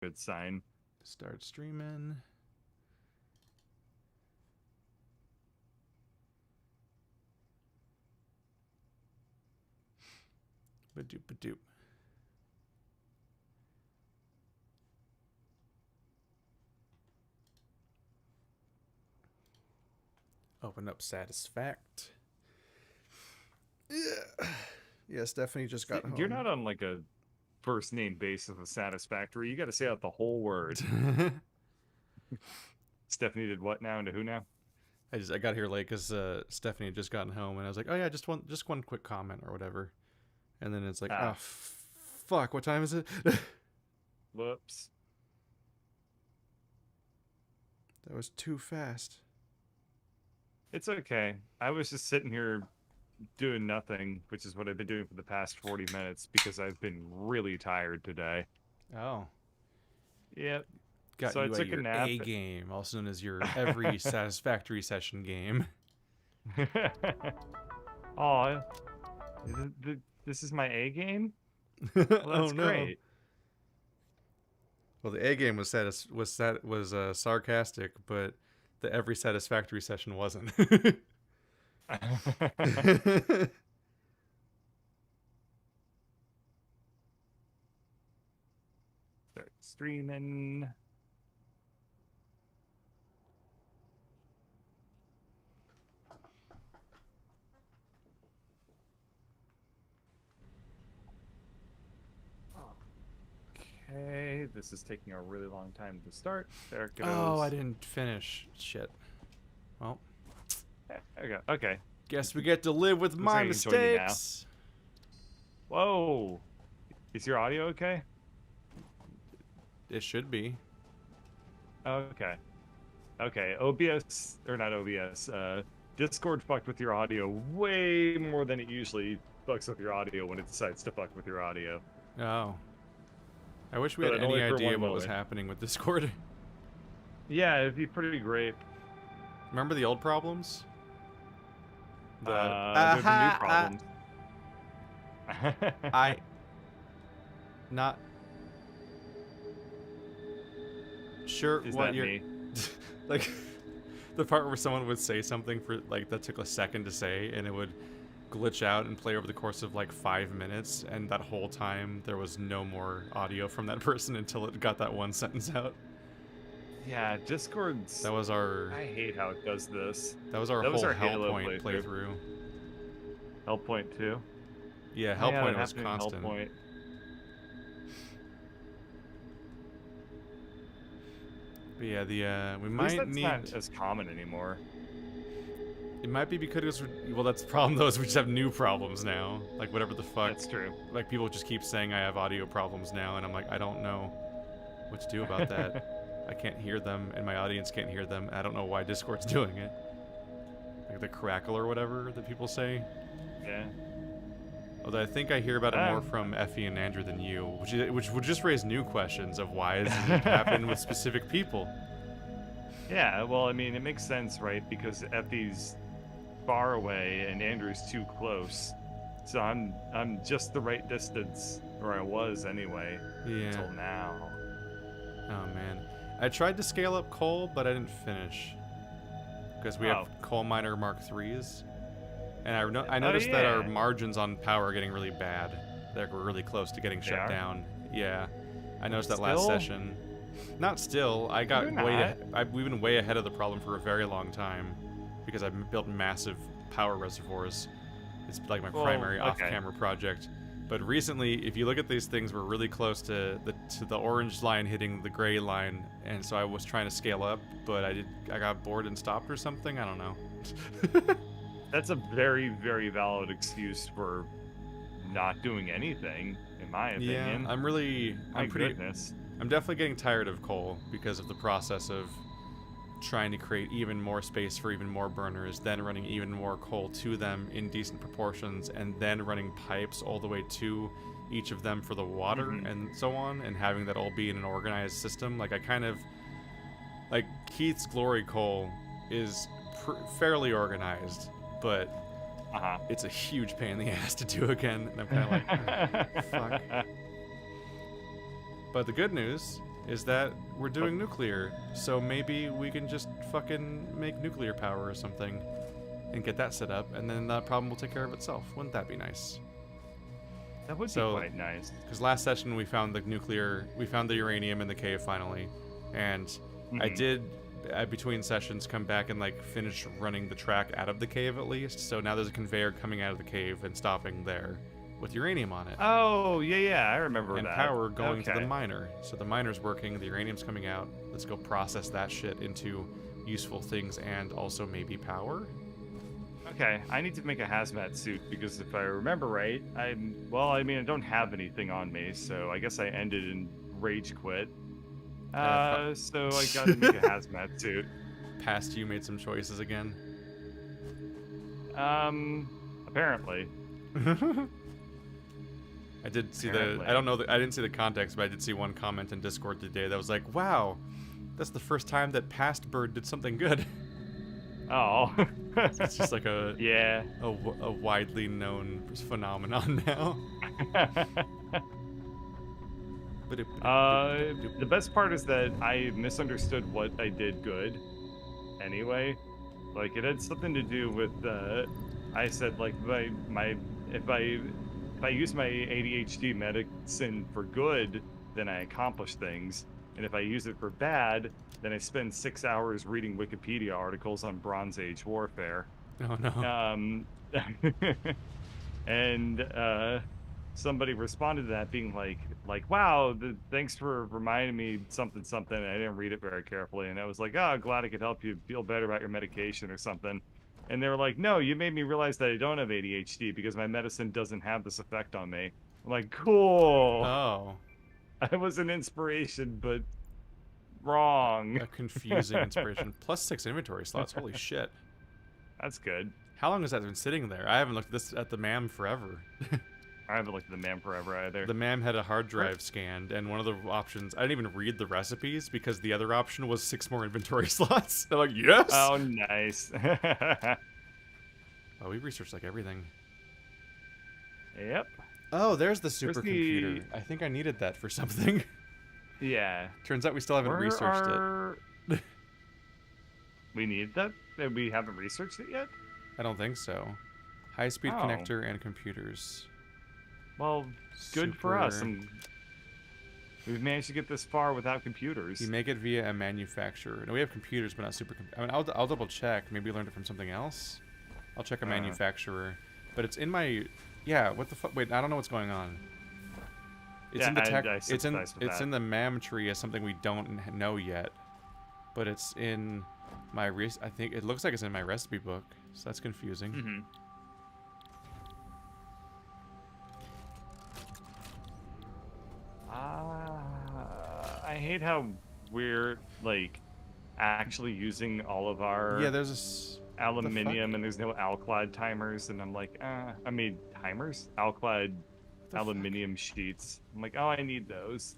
good sign. Start streaming. Ba-doop, ba-doop. Open up Satisfact. Yeah. Yeah, Stephanie just got home. You're not on like a first name basis with satisfactory. You got to say out the whole word. Stephanie did what now? Into who now? I got here late because Stephanie had just gotten home, and I was like, oh yeah, just one quick comment or whatever, and then it's like, oh fuck, what time is it? Whoops. That was too fast. It's okay. I was just sitting here doing nothing, which is what I've been doing for the past 40 minutes because I've been really tired today. Oh. Yep. Got so you I took your a nap. A game, also known as your every satisfactory session game. Oh, this is my A game? Well, that's great. Well, the A game was sarcastic, but the every satisfactory session wasn't. Start streaming. Okay, this is taking a really long time to start. There it goes. Oh, I didn't finish. Shit. Well. There we go. Okay. Guess we get to live with my mistakes. Whoa. Is your audio okay? It should be. Okay. Okay. OBS, or not OBS, Discord fucked with your audio way more than it usually fucks with your audio when it decides to fuck with your audio. Oh. I wish we had any idea what was happening with Discord. Yeah, it'd be pretty great. Remember the old problems? There's new problems. Not sure Is what that you're me? like the part where someone would say something for like that took a second to say and it would glitch out and play over the course of like 5 minutes, and that whole time there was no more audio from that person until it got that one sentence out. Yeah, Discord's... That was our... I hate how it does this. That was our whole Hellpoint playthrough. Hellpoint 2? Yeah, Hellpoint was constant. Hellpoint. But yeah, we might need... not as common anymore. It might be because, well, that's the problem though, is we just have new problems now. Like, whatever the fuck. That's true. Like, people just keep saying I have audio problems now, and I'm like, I don't know what to do about that. I can't hear them, and my audience can't hear them. I don't know why Discord's doing it. Like the crackle or whatever that people say. Yeah. Although I think I hear about it more from Effie and Andrew than you, which would just raise new questions of why does it happen with specific people. Yeah, well, I mean, it makes sense, right? Because Effie's far away and Andrew's too close. So I'm just the right distance, or I was anyway, until now. Oh man, I tried to scale up coal, but I didn't finish because we have coal miner Mark IIIs, and I noticed that our margins on power are getting really bad. That we're really close to getting shut down. Yeah, I noticed that last session. Not still. I got we've been way ahead of the problem for a very long time because I've built massive power reservoirs. It's like my primary off-camera project. But recently, if you look at these things, we're really close to the orange line hitting the gray line, and so I was trying to scale up, but I got bored and stopped or something. I don't know. That's a very, very valid excuse for not doing anything, in my opinion. Yeah, I'm definitely getting tired of coal because of the process of trying to create even more space for even more burners, then running even more coal to them in decent proportions, and then running pipes all the way to each of them for the water and so on, and having that all be in an organized system. Like, I kind of... Like, Keith's Glory Coal is fairly organized, but it's a huge pain in the ass to do again, and I'm kind of like, fuck. But the good news is that we're doing nuclear. So maybe we can just fucking make nuclear power or something and get that set up, and then that problem will take care of itself. Wouldn't that be nice? That would be quite nice. Because last session we found the uranium in the cave finally, and I did between sessions come back and like finish running the track out of the cave at least. So now there's a conveyor coming out of the cave and stopping there with uranium on it. Oh, yeah, I remember and that. And power going to the miner. So the miner's working, the uranium's coming out. Let's go process that shit into useful things and also maybe power. Okay, I need to make a hazmat suit because if I remember right, I don't have anything on me, so I guess I ended in rage quit. So I gotta make a hazmat suit. Past you made some choices again. Apparently. I did see I didn't see the context, but I did see one comment in Discord today that was like, "Wow, that's the first time that Past Bird did something good." Oh. It's just like a widely known phenomenon now. The best part is that I misunderstood what I did good anyway. Like, it had something to do with, I said, like, if I use my ADHD medicine for good, then I accomplish things. And if I use it for bad, then I spend 6 hours reading Wikipedia articles on Bronze Age warfare. Oh, no. And somebody responded to that being like, wow, thanks for reminding me something. I didn't read it very carefully. And I was like, oh, glad I could help you feel better about your medication or something. And they were like, no, you made me realize that I don't have ADHD because my medicine doesn't have this effect on me. I'm like, cool. Oh. I was an inspiration, but wrong. A confusing inspiration. Plus 6 inventory slots. Holy shit. That's good. How long has that been sitting there? I haven't looked at the MAM forever. I haven't looked at the MAM forever either. The MAM had a hard drive scanned, and one of the options, I didn't even read the recipes because the other option was 6 more inventory slots. I'm like, yes! Oh, nice. Oh, we researched like everything. Yep. Oh, there's the supercomputer. I think I needed that for something. Yeah. Turns out we still haven't researched it. We need that? We haven't researched it yet? I don't think so. High-speed connector and computers. Well, good for us. We've managed to get this far without computers. You make it via a manufacturer. No, we have computers, but not supercomputers. I mean, I'll double check. Maybe we learned it from something else. I'll check a manufacturer. But it's in my... Yeah, what the fuck? Wait, I don't know what's going on. It's in the tech... It's in the MAM tree as something we don't know yet. But it's in my... I think it looks like it's in my recipe book. So that's confusing. Mm-hmm. I hate how we're, like, actually using all of our there's aluminium and there's no alclad timers, and I'm like, I made timers? Alclad aluminium sheets. I'm like, oh, I need those.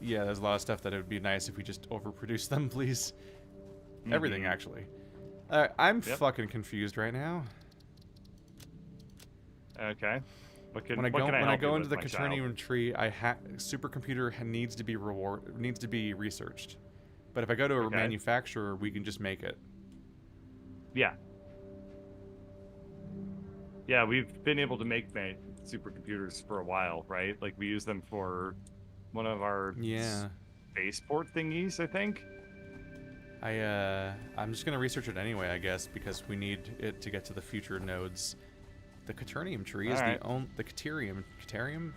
Yeah, there's a lot of stuff that it would be nice if we just overproduce them, please. Mm-hmm. Everything, actually. I'm fucking confused right now. Okay. When I go into the Quaternium tree, supercomputer needs to be researched. But if I go to a manufacturer, we can just make it. Yeah. Yeah, we've been able to make supercomputers for a while, right? Like, we use them for one of our spaceport thingies, I think. I'm just gonna research it anyway, I guess, because we need it to get to the future nodes. The Quaternium tree is the Quaternium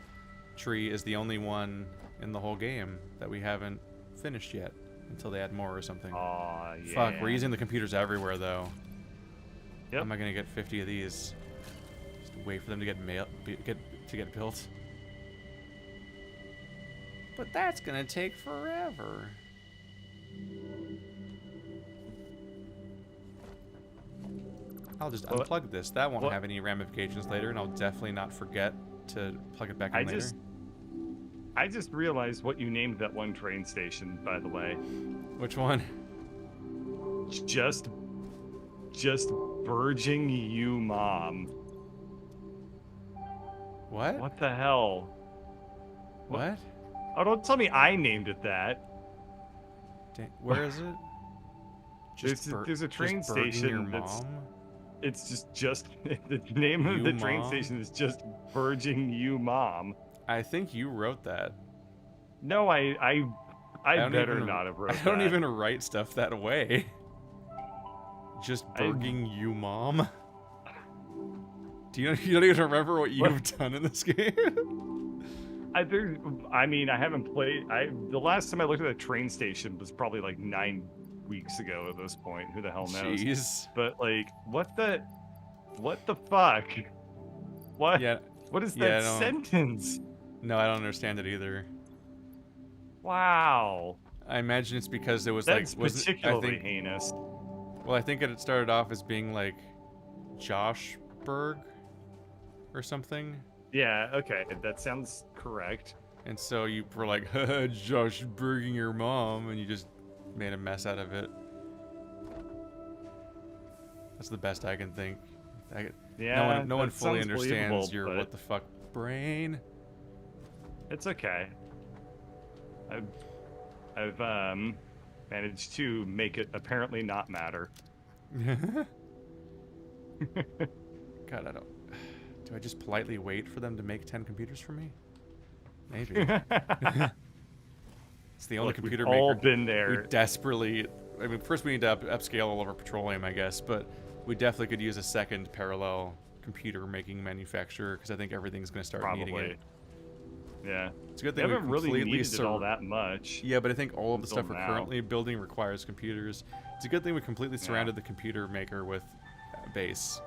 tree is the only one in the whole game that we haven't finished yet until they add more or something. Aw, yeah. Fuck, we're using the computers everywhere though. Yep. How am I gonna get 50 of these? Just wait for them to get built. But that's gonna take forever. I'll just unplug this. That won't have any ramifications later, and I'll definitely not forget to plug it back in later. I just realized what you named that one train station, by the way. Which one? Just Burging You Mom. What? What the hell? What? Oh, don't tell me I named it that. Where is it? There's a train station that's... Mom? It's just the name of the train station is just Virgin You Mom. I think you wrote that. No, I better not have wrote that. I don't even write stuff that way. Just Burging You Mom. You don't even remember what you've done in this game? I mean, I haven't played. The last time I looked at a train station was probably like 9 weeks ago at this point. Who the hell knows? Jeez. But like, what the fuck? What? Yeah. What is that sentence? No, I don't understand it either. Wow. I imagine it's because it was That's particularly heinous. Well, I think it started off as being like Joshburg or something. Yeah, okay, that sounds correct. And so you were like, Josh burging your mom, and you just made a mess out of it. That's the best I can think. Yeah, no one fully understands your but... what the fuck brain. It's okay. I've managed to make it apparently not matter. God, do I just politely wait for them to make 10 computers for me? Maybe. It's the only computer maker. We've all been there. We desperately... I mean, first we need to upscale all of our petroleum, I guess, but we definitely could use a second parallel computer-making manufacturer, because I think everything's going to start needing it. Yeah. It's a good thing we haven't really needed it all that much. Yeah, but I think all of the stuff we're currently building requires computers. It's a good thing we completely surrounded the computer maker with base.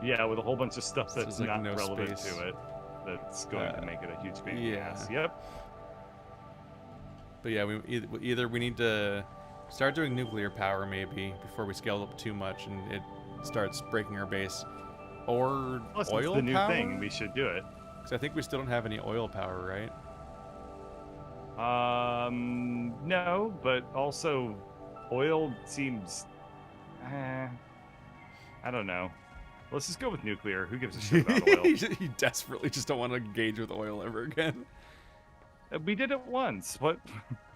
Yeah, with a whole bunch of stuff that's like not relevant to it. That's going to make it a huge pain in the ass. Yep. But yeah, either we need to start doing nuclear power maybe before we scale up too much and it starts breaking our base, or Plus, oil it's the new power. thing. We should do it. Because I think we still don't have any oil power, right? No, but also oil seems. I don't know. Let's just go with nuclear. Who gives a shit about oil? You desperately just don't want to engage with oil ever again. We did it once. What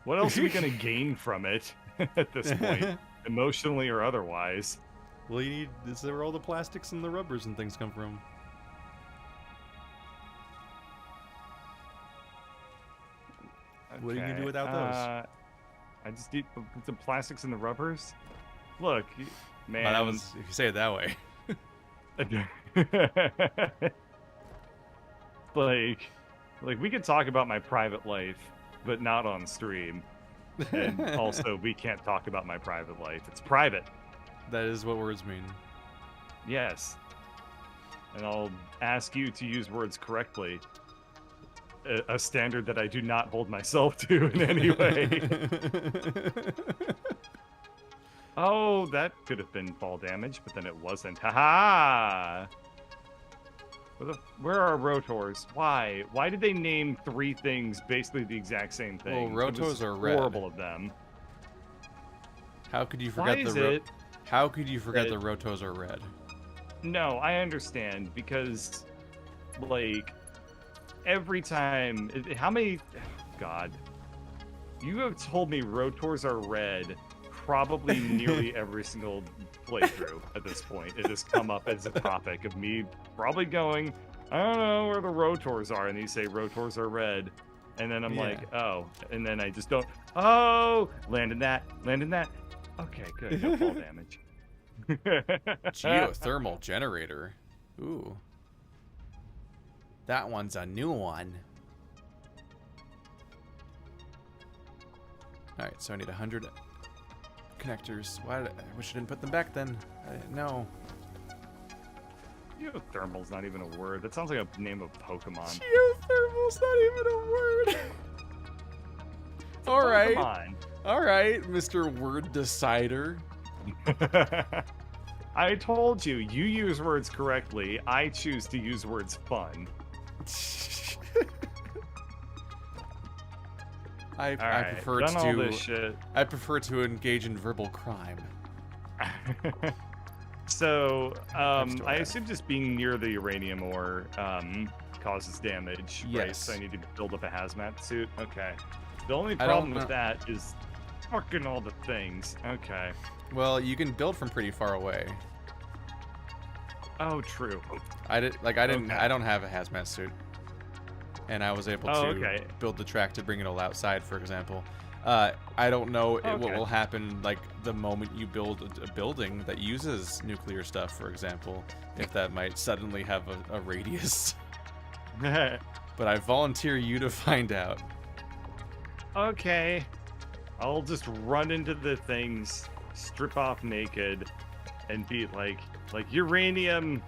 else are we going to gain from it at this point? Emotionally or otherwise? Well, this is where all the plastics and the rubbers and things come from. Okay. What are you going to do without those? I just need the plastics and the rubbers. Look, man. Well, that was, if you say it that way. like we could talk about my private life, but not on stream. And also, we can't talk about my private life. It's private. That is what words mean. Yes. And I'll ask you to use words correctly. A standard that I do not hold myself to in any way. Oh, that could have been fall damage, but then it wasn't. Haha! Where are rotors? Why? Why did they name 3 things basically the exact same thing? Well, rotors are red. Horrible of them. How could you forget How could you forget the rotos are red? No, I understand, because, like, every time... How many... God. You have told me rotors are red probably nearly every single playthrough at this point. It has come up as a topic of me probably going, I don't know where the rotors are, and you say rotors are red, and then I'm like, oh, and then I just don't, oh, land in that. Okay, good, no fall damage. Geothermal generator. Ooh. That one's a new one. Alright, so I need 100 connectors. Why I wish I didn't put them back then. No. Geothermal's not even a word. That sounds like a name of Pokemon. Geothermal's not even a word. Alright. Alright, Mr. Word Decider. I told you, you use words correctly. I choose to use words fun. I prefer to engage in verbal crime. So, I assume just being near the uranium ore, causes damage, right? Yes. So I need to build up a hazmat suit. Okay. The only I problem don't with that is fucking all the things. Okay. Well, you can build from pretty far away. Oh, true. I don't Okay. have a hazmat suit, and I was able to build the track to bring it all outside, for example. I don't know what will happen like the moment you build a building that uses nuclear stuff, for example, if that might suddenly have a radius. But I volunteer you to find out. Okay. I'll just run into the things, strip off naked, and be like uranium,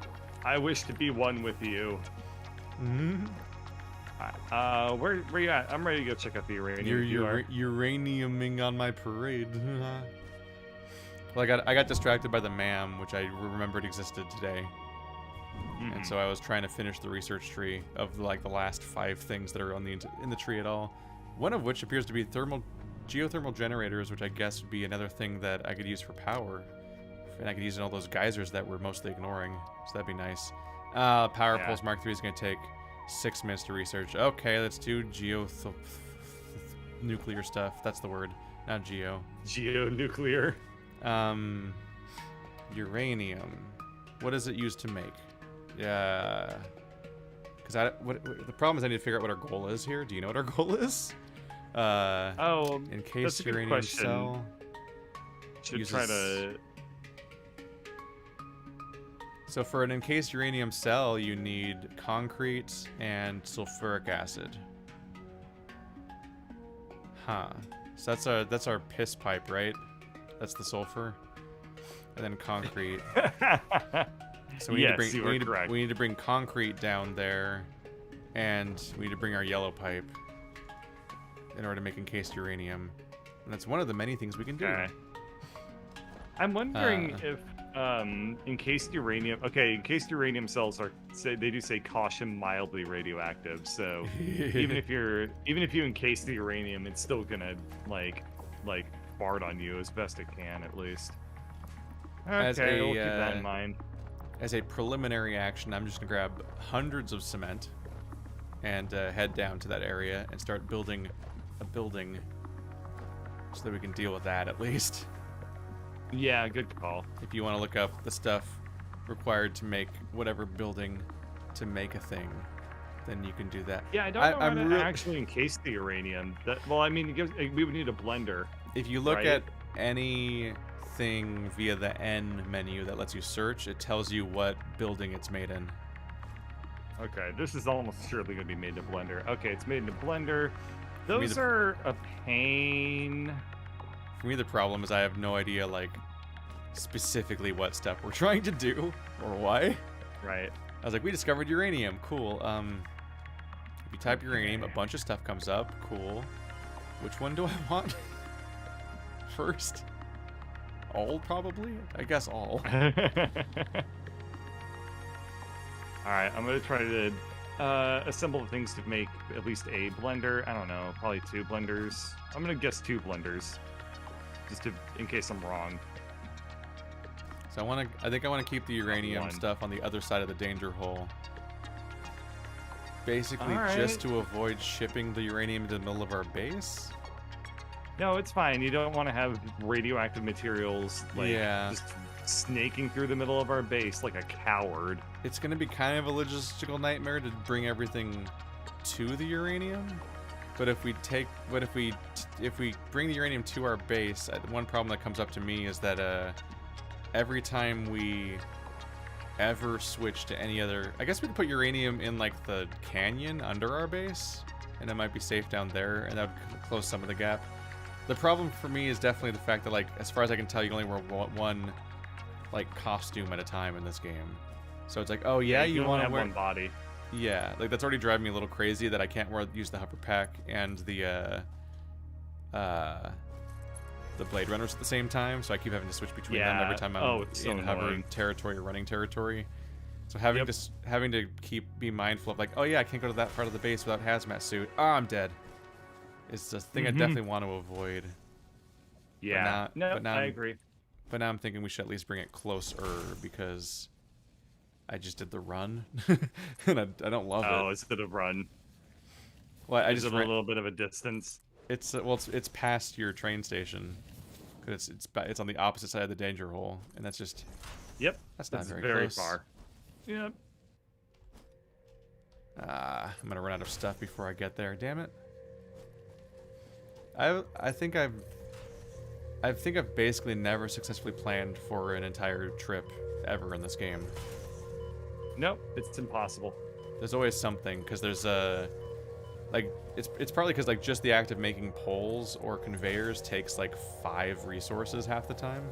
I wish to be one with you. Mm-hmm. Where you at? I'm ready to go check out the uranium. You're uraniuming on my parade. Well, I got distracted by the MAM, which I remembered existed today. Mm-hmm. And so I was trying to finish the research tree of like the last 5 things that are on in the tree at all. One of which appears to be geothermal generators, which I guess would be another thing that I could use for power. And I could use in all those geysers that we're mostly ignoring. So that'd be nice. Power Pulse Mark III is going to take 6 minutes to research. Okay, let's do nuclear stuff. That's the word, not geo. Geonuclear. Uranium. What is it used to make? Yeah. Because the problem is I need to figure out what our goal is here. Do you know what our goal is? Encased uranium cell. Should try to. So for an encased uranium cell, you need concrete and sulfuric acid. Huh. So that's our piss pipe, right? That's the sulfur, and then concrete. So we need to bring concrete down there, and we need to bring our yellow pipe in order to make encased uranium. And that's one of the many things we can do. Okay. I'm wondering if encased uranium cells they do say caution mildly radioactive, so even if you encase the uranium, it's still gonna like fart on you as best it can, at least. Okay, we'll keep that in mind. As a preliminary action, I'm just gonna grab hundreds of cement and head down to that area and start building a building so that we can deal with that at least. Yeah, good call. If you want to look up the stuff required to make whatever building to make a thing, then you can do that. Yeah, I don't know how to actually encase the uranium. Well, I mean, we would need a blender. If you look at anything via the N menu that lets you search, it tells you what building it's made in. Okay, this is almost surely going to be made in a blender. Okay, it's made in a blender. Those are a pain. For me, the problem is I have no idea, like, specifically what step we're trying to do or why. Right. I was like, we discovered uranium. Cool. If you type uranium, a bunch of stuff comes up. Cool. Which one do I want first? All, probably? I guess all. Alright, I'm going to try to assemble the things to make at least a blender. I don't know, probably 2 blenders. I'm going to guess 2 blenders. Just in case I'm wrong. So I think I want to keep the uranium stuff on the other side of the danger hole. Basically, just to avoid shipping the uranium to the middle of our base. No, it's fine. You don't want to have radioactive materials just snaking through the middle of our base like a coward. It's going to be kind of a logistical nightmare to bring everything to the uranium. But if we bring the uranium to our base, one problem that comes up to me is that every time we ever switch to any other, I guess we could put uranium in like the canyon under our base, and it might be safe down there, and that would close some of the gap. The problem for me is definitely the fact that, like, as far as I can tell, you only wear one like costume at a time in this game. So it's like, oh yeah, you want to wear one body. Yeah, like that's already driving me a little crazy that I can't use the hover pack and the Blade Runners at the same time, so I keep having to switch between them every time I'm in hovering territory or running territory. So having to be mindful of like, oh yeah, I can't go to that part of the base without hazmat suit. Oh, I'm dead. It's a thing I definitely want to avoid. Yeah, I agree. But now I'm thinking we should at least bring it closer because I just did the run, and I don't love it. Oh, instead of run. Well, I Is just it a little bit of a distance? It's it's past your train station, because it's on the opposite side of the danger hole, and that's just that's not very close. Far. Yep. I'm gonna run out of stuff before I get there. Damn it. I think I've basically never successfully planned for an entire trip ever in this game. Nope, it's impossible. There's always something, because there's like it's partly because like just the act of making poles or conveyors takes like 5 resources half the time.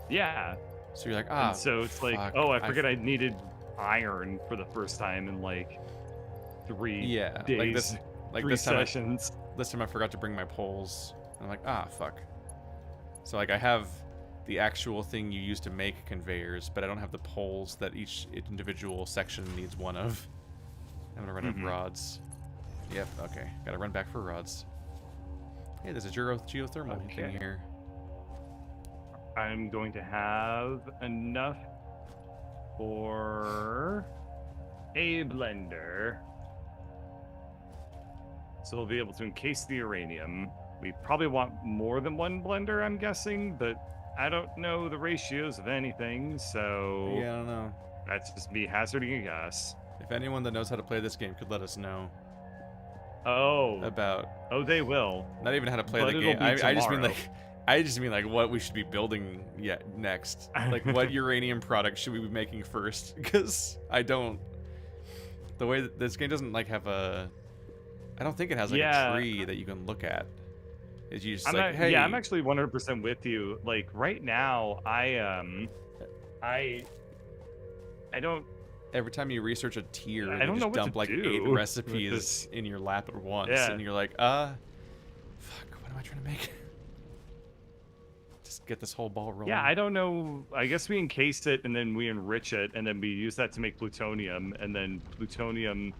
Yeah. So you're like, and so it's like, fuck, oh, I forget I needed iron for the first time in like 3 days, like 3 sessions. This time I forgot to bring my poles. And I'm like, fuck. So like I have the actual thing you use to make conveyors, but I don't have the poles that each individual section needs one of. I'm gonna run out of rods. Yep, okay. Gotta run back for rods. Hey, there's a geothermal thing here. I'm going to have enough for a blender. So we'll be able to encase the uranium. We probably want more than 1 blender, I'm guessing, but I don't know the ratios of anything, so... Yeah, I don't know. That's just me hazarding a guess. If anyone that knows how to play this game could let us know. Oh. Oh, they will. Not even how to play the game. I just mean like what we should be building next. Like what uranium product should we be making first? Because I don't... The way that this game doesn't like have a... I don't think it has like a tree that you can look at. It's just hey. Yeah, I'm actually 100% with you. Like right now, I don't. Every time you research a tier, I don't just know what dump to like do 8 recipes in your lap at once, and you're like, fuck, what am I trying to make? Just get this whole ball rolling. Yeah, I don't know. I guess we encase it and then we enrich it, and then we use that to make plutonium, and then plutonium.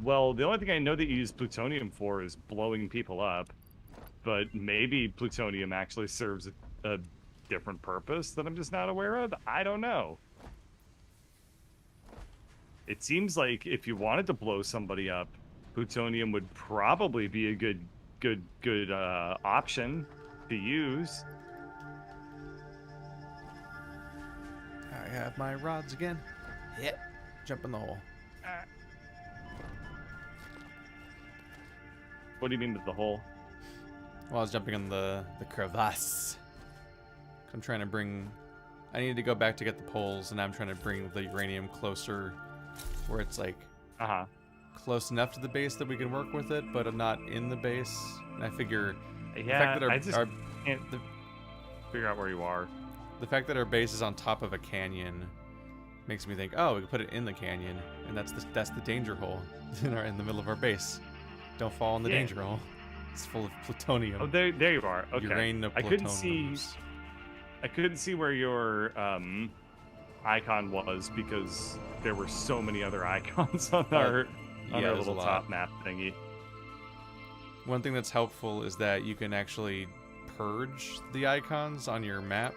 Well, the only thing I know that you use plutonium for is blowing people up. But maybe plutonium actually serves a different purpose that I'm just not aware of. I don't know. It seems like if you wanted to blow somebody up, plutonium would probably be a good option to use. I have my rods again. Yep. Jump in the hole. What do you mean with the hole? Well, I was jumping in the crevasse. I'm trying to bring... I need to go back to get the poles, and I'm trying to bring the uranium closer where it's like... close enough to the base that we can work with it, but not in the base. And I figure... Yeah, I just can't figure out where you are. The fact that our base is on top of a canyon makes me think, oh, we can put it in the canyon, and that's the danger hole in the middle of our base. Don't fall in the danger hole. It's full of plutonium. Oh, there you are. Okay. Uranium I couldn't see where your icon was because there were so many other icons on our little top map thingy. One thing that's helpful is that you can actually purge the icons on your map.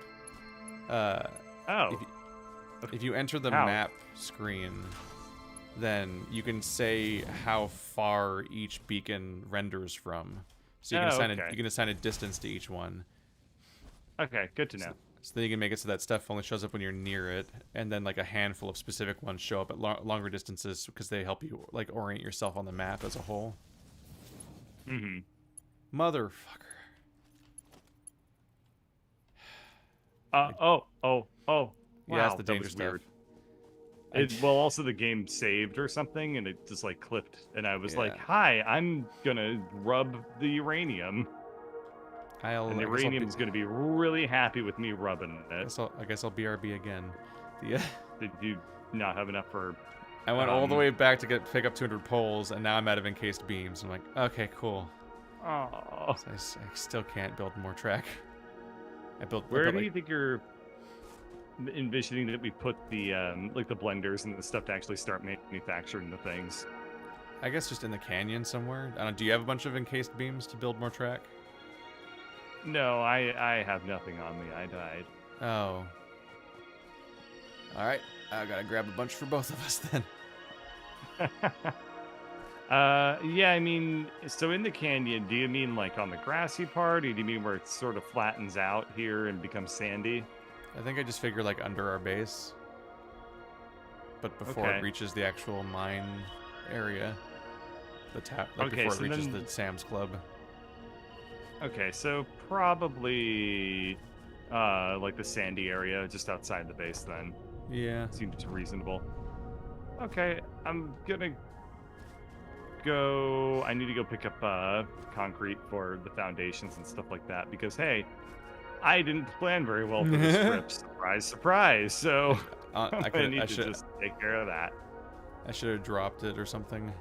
If you enter the map screen, then you can say how far each beacon renders from. So you can assign a distance to each one. Okay, good to know. So then you can make it so that stuff only shows up when you're near it, and then like a handful of specific ones show up at longer distances because they help you like orient yourself on the map as a whole. Motherfucker. Oh. Wow, yeah, that's the danger stuff. Weird. Well, also the game saved or something, and it just like clipped, and I was like, "Hi, I'm gonna rub the uranium." And the uranium's gonna be really happy with me rubbing it. I guess I'll BRB again. Yeah. Did you not have enough for? I went all the way back to pick up 200 poles, and now I'm out of encased beams. I'm like, okay, cool. Oh. So I still can't build more track. Where do you think you're envisioning that we put the like the blenders and the stuff to actually start manufacturing the things? I guess just in the canyon somewhere. I don't know, do you have a bunch of encased beams to build more track? No, I have nothing on me. I died. Oh. All right. I gotta grab a bunch for both of us then. Yeah, I mean, so in the canyon, do you mean like on the grassy part, or do you mean where it sort of flattens out here and becomes sandy? I think I just figure like under our base. But before it reaches the actual mine area. Before it reaches the Sam's Club. Okay, so probably like the sandy area just outside the base then. Yeah. Seems reasonable. Okay, I'm gonna go. I need to go pick up concrete for the foundations and stuff like that because, hey, I didn't plan very well for this trip. Surprise, surprise. So I need to just take care of that. I should have dropped it or something.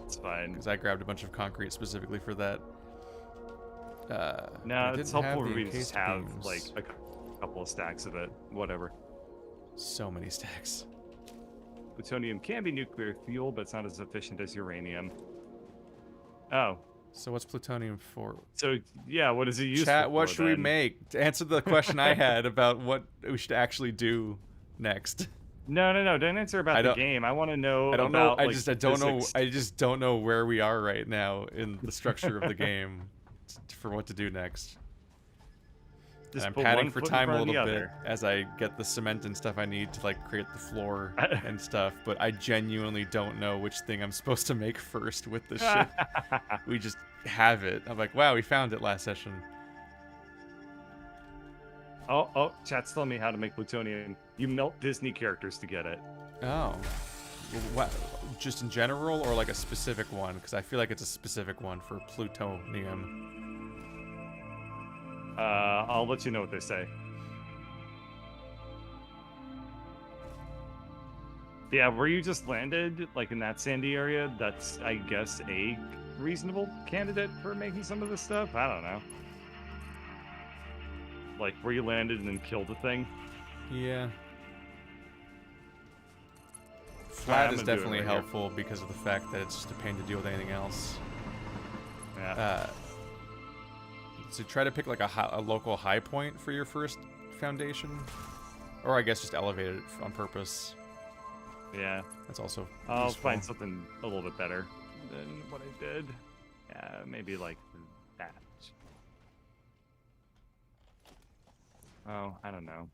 It's fine. Because I grabbed a bunch of concrete specifically for that. No, it's helpful for me to just have like a couple of stacks of it. Whatever. So many stacks. Plutonium can be nuclear fuel, but it's not as efficient as uranium. Oh. So what's plutonium for? So, yeah, what is it used for? Chat, what should we make? To answer the question I had about what we should actually do next. No. Don't answer about the game. I want to know I just don't know where we are right now in the structure of the game for what to do next. I'm padding for time a little bit as I get the cement and stuff I need to like create the floor and stuff, but I genuinely don't know which thing I'm supposed to make first with this shit. We just have it. I'm like, wow, we found it last session. Oh, chat's telling me how to make plutonium. You melt Disney characters to get it. Oh. What? Just in general or like a specific one? Because I feel like it's a specific one for plutonium. I'll let you know what they say. Yeah, where you just landed, like in that sandy area, that's, I guess, a reasonable candidate for making some of this stuff? I don't know. Like, where you landed and then killed the thing? Yeah. Flat is definitely helpful because of the fact that it's just a pain to deal with anything else. Yeah. So try to pick like a local high point for your first foundation, or I guess just elevate it on purpose. Yeah, that's also. I'll find something a little bit better than what I did. Yeah, maybe like that. Oh, I don't know.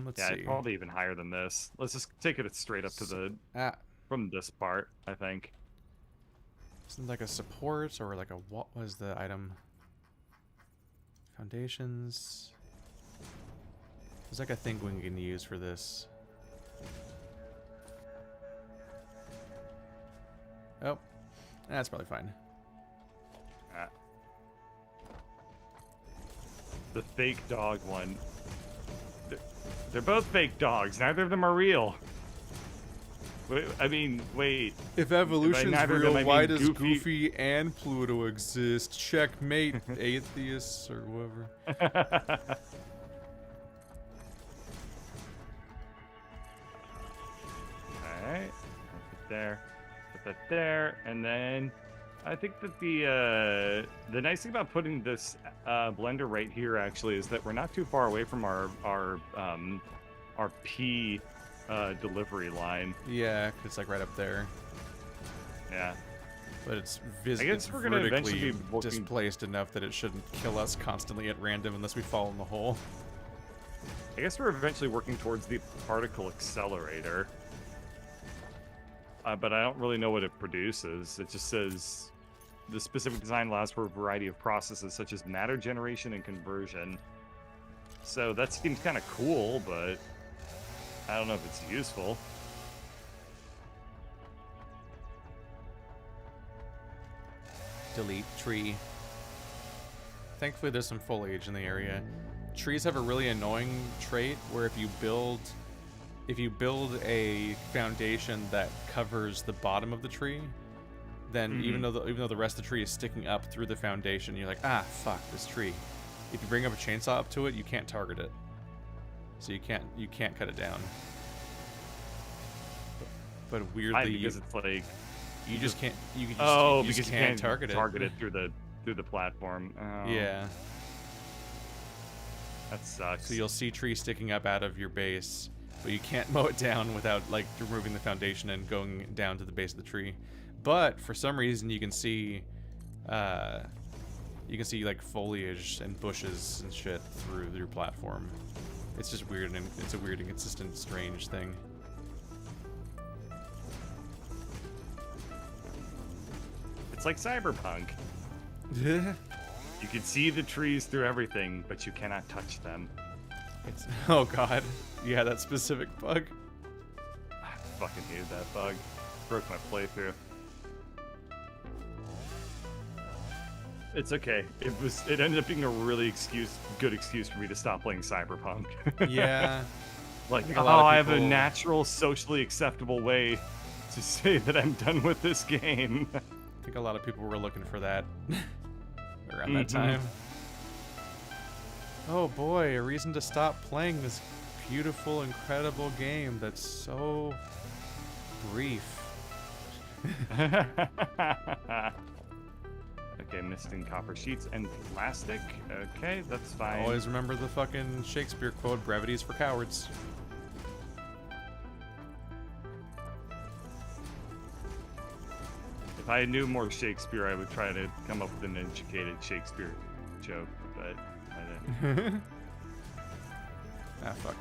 Let's see. Probably even higher than this. Let's just take it straight up to the from this part, I think. Isn't like a support or like a what was the item? Foundations. There's like a thing we can use for this. Oh, that's probably fine. The fake dog one. They're both fake dogs. Neither of them are real. Wait. If evolution's real, why does Goofy and Pluto exist? Checkmate, atheists or whoever. Alright. Put it there. Put that there. And then I think that the nice thing about putting this blender right here actually is that we're not too far away from our P delivery line. Yeah, it's like right up there. Yeah. But it's vertically displaced enough that it shouldn't kill us constantly at random unless we fall in the hole. I guess we're eventually working towards the particle accelerator. But I don't really know what it produces. It just says the specific design allows for a variety of processes such as matter generation and conversion. So that seems kind of cool, but I don't know if it's useful. Delete tree. Thankfully there's some foliage in the area. Trees have a really annoying trait where if you build a foundation that covers the bottom of the tree, then even though the rest of the tree is sticking up through the foundation, you're like, ah, fuck this tree. If you bring up a chainsaw up to it, you can't target it. So you can't cut it down. But weirdly, because it's like you just can't. Because you can't target it through the platform. Oh. Yeah. That sucks. So you'll see trees sticking up out of your base, but you can't mow it down without like removing the foundation and going down to the base of the tree. But for some reason, you can see like foliage and bushes and shit through your platform. It's just weird, and it's a weird, inconsistent, strange thing. It's like Cyberpunk. You can see the trees through everything, but you cannot touch them. Oh god. Yeah, that specific bug. I fucking hated that bug. Broke my playthrough. It's okay. It ended up being a really good excuse for me to stop playing Cyberpunk. Yeah. Like, I have a natural, socially acceptable way to say that I'm done with this game. I think a lot of people were looking for that around that time. Oh boy, a reason to stop playing this beautiful, incredible game that's so brief. Okay, missing copper sheets and plastic. Okay, that's fine. Always remember the fucking Shakespeare quote, brevity is for cowards. If I knew more Shakespeare, I would try to come up with an educated Shakespeare joke, but I didn't. Ah, fuck.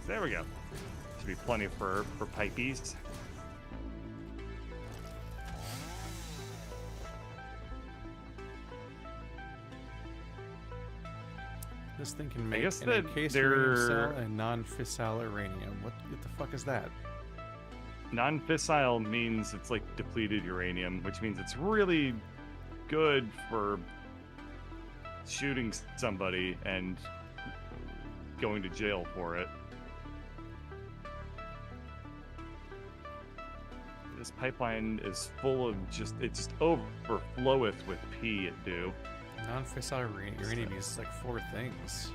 There we go. Should be plenty for pipeys. This thing can make I guess an encased uranium cell and non-fissile uranium. What the fuck is that? Non-fissile means it's like depleted uranium, which means it's really good for shooting somebody and going to jail for it. This pipeline is full of it just overfloweth with pee, it do. Non-fissile uranium is like 4 things.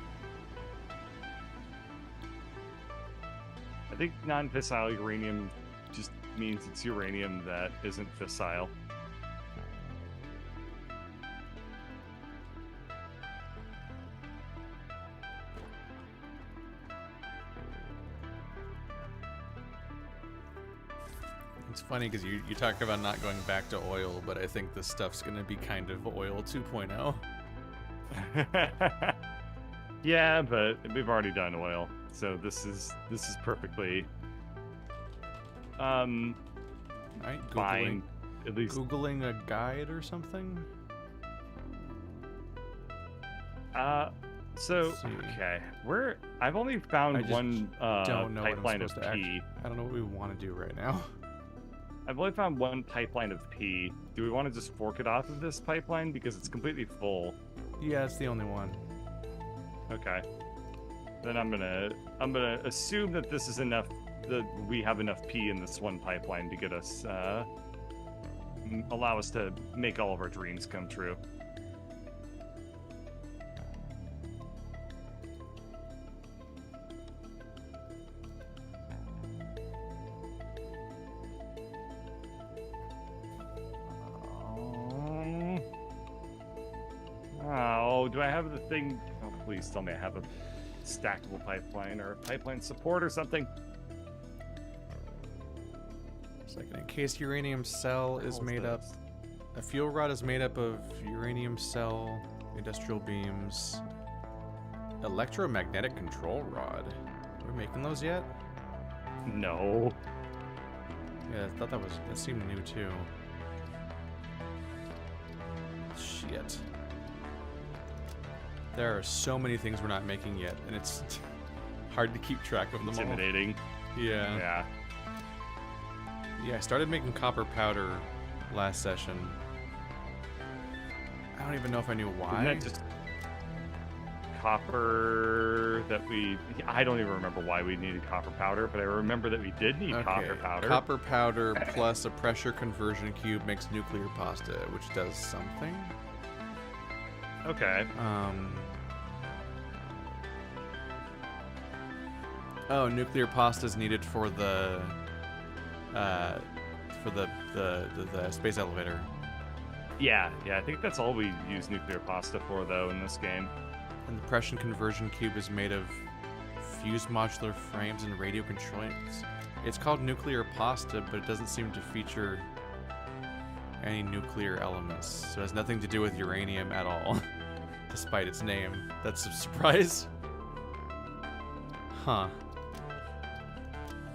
I think non-fissile uranium just means it's uranium that isn't fissile. It's funny because you talk about not going back to oil, but I think this stuff's going to be kind of oil 2.0. Yeah, but we've already done oil, so this is perfectly right, fine. At least Googling a guide or something. So okay, I've only found one pipeline of pee. I don't know what we want to do right now. I've only found one pipeline of pee. Do we want to just fork it off of this pipeline because it's completely full? Yeah, it's the only one. Okay. Then I'm gonna assume that this is enough. That we have enough pee in this one pipeline to get us allow us to make all of our dreams come true. Oh, do I have the thing? Oh, please tell me I have a stackable pipeline or a pipeline support or something. It's like an encased uranium cell is made up. A fuel rod is made up of uranium cell, industrial beams, electromagnetic control rod. Are we making those yet? No. Yeah, I thought that seemed new too. Shit. There are so many things we're not making yet, and it's hard to keep track of them all. Intimidating. Yeah. Yeah. Yeah, I started making copper powder last session. I don't even know if I knew why. Isn't that just copper that I don't even remember why we needed copper powder, but I remember that we did need copper powder. Copper powder plus a pressure conversion cube makes nuclear pasta, which does something. Okay. Oh, nuclear pasta is needed for the for the space elevator. Yeah, I think that's all we use nuclear pasta for, though, in this game. And the Prussian conversion cube is made of fused modular frames and radio controls. It's called nuclear pasta, but it doesn't seem to feature any nuclear elements, so it has nothing to do with uranium at all, despite its name. That's a surprise. Huh.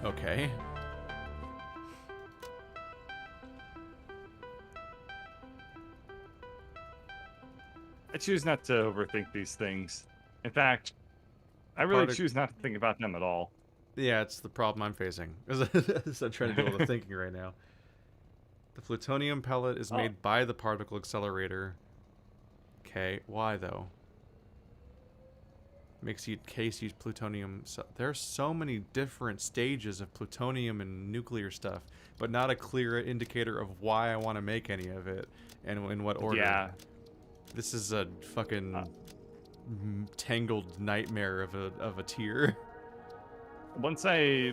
Okay. I choose not to overthink these things. In fact, I really choose not to think about them at all. Yeah, it's the problem I'm facing. I'm trying to do all the thinking right now. The plutonium pellet is made by the particle accelerator. Okay, why though? Makes you case use plutonium. So there's so many different stages of plutonium and nuclear stuff, but not a clear indicator of why I want to make any of it and in what order. Yeah. This is a fucking tangled nightmare of a tier. Once I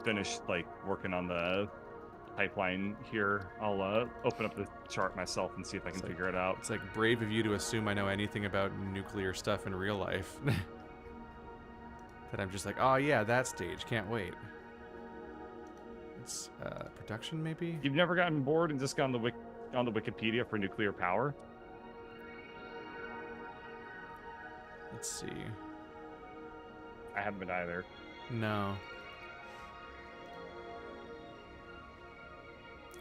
finish like working on the pipeline here, I'll open up the chart myself and see if I can figure it out. It's like brave of you to assume I know anything about nuclear stuff in real life. That I'm just like, oh yeah, that stage, can't wait. It's production maybe? You've never gotten bored and just gone on the Wikipedia for nuclear power? Let's see. I haven't either. No.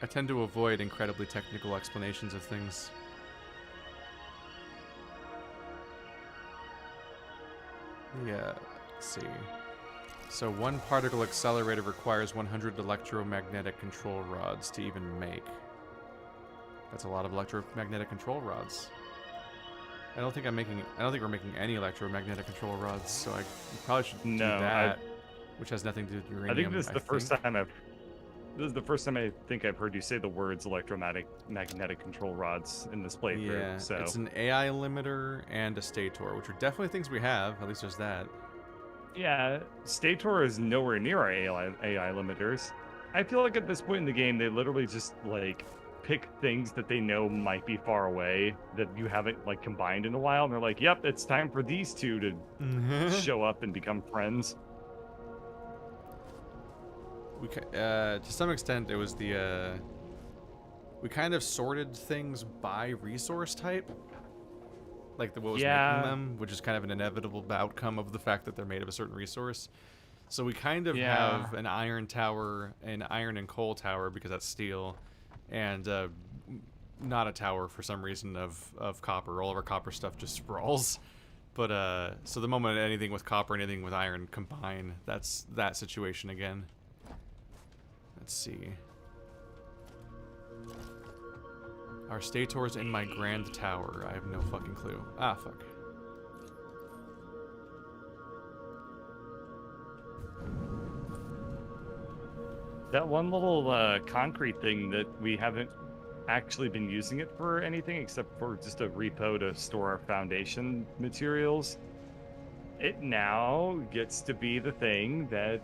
I tend to avoid incredibly technical explanations of things. Yeah, let's see. So one particle accelerator requires 100 electromagnetic control rods to even make. That's a lot of electromagnetic control rods. I don't think we're making any electromagnetic control rods, so I probably should do that, which has nothing to do with uranium. I think this is the first time I think I've heard you say the words magnetic control rods in this playthrough. Yeah, so it's an AI limiter and a stator, which are definitely things we have. At least there's that. Yeah, stator is nowhere near our AI limiters. I feel like at this point in the game, they literally just like pick things that they know might be far away that you haven't like combined in a while, and they're like, "Yep, it's time for these two to show up and become friends." We to some extent, it was the we kind of sorted things by resource type, like what was making them, which is kind of an inevitable outcome of the fact that they're made of a certain resource. So we kind of have an iron tower, an iron and coal tower because that's steel, and not a tower for some reason of copper. All of our copper stuff just sprawls. But so the moment anything with copper, anything with iron combine, that's that situation again. Let's see. Our stator's in my grand tower. I have no fucking clue. Ah, fuck. That one little concrete thing that we haven't actually been using it for anything except for just a repo to store our foundation materials. It now gets to be the thing that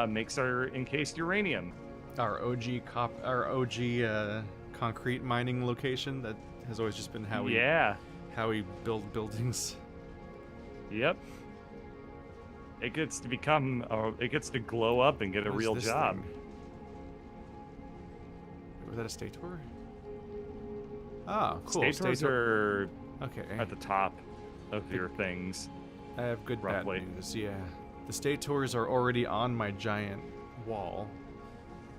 makes our encased uranium. Our OG concrete mining location that has always just been how we build buildings. Yep. It gets to become it gets to glow up and get a real job. Thing? Was that a stator? Oh, cool. Stators are okay at the top of your things. I have good roughly. bad news. Yeah, the stators are already on my giant wall.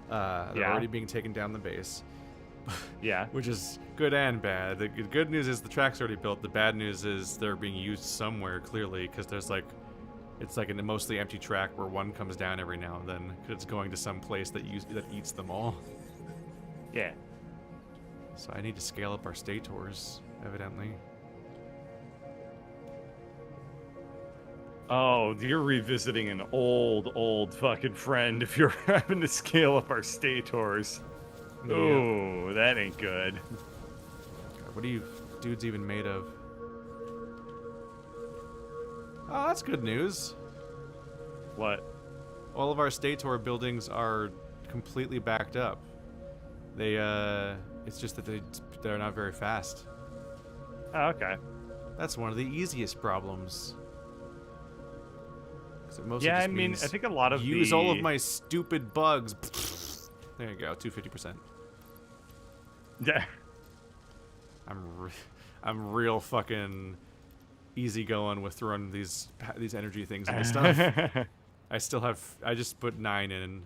They're already being taken down the base. Yeah. Which is good and bad. The good news is the track's already built. The bad news is they're being used somewhere, clearly, because there's like... It's like a mostly empty track where one comes down every now and then, because it's going to some place that eats them all. Yeah. So I need to scale up our stators, evidently. Oh, you're revisiting an old fucking friend if you're having to scale up our stators. Yeah. Oh, that ain't good. God, what are you dudes even made of? Oh, that's good news. What? All of our stator buildings are completely backed up. They it's just that they're not very fast. Oh, okay. That's one of the easiest problems. Yeah, I mean, I think a lot of use all of my stupid bugs. There you go, 250%. Yeah. I'm real fucking easy going with throwing these energy things into stuff. I just put 9 in,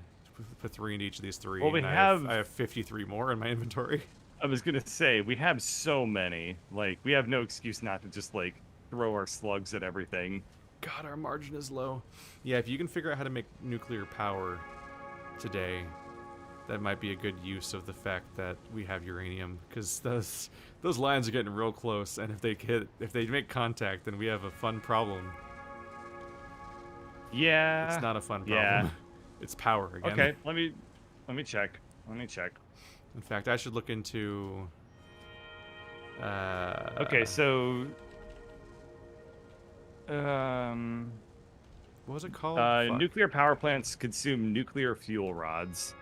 put 3 in each of these 3. Well, I have 53 more in my inventory. I was gonna say, we have so many. Like, we have no excuse not to just, like, throw our slugs at everything. God, our margin is low. Yeah, if you can figure out how to make nuclear power today, that might be a good use of the fact that we have uranium, because those lines are getting real close, and if they make contact, then we have a fun problem. Yeah. It's not a fun problem. Yeah. It's power again. Okay, let me check. Let me check. In fact, I should look into. Okay, so. What was it called? Nuclear power plants consume nuclear fuel rods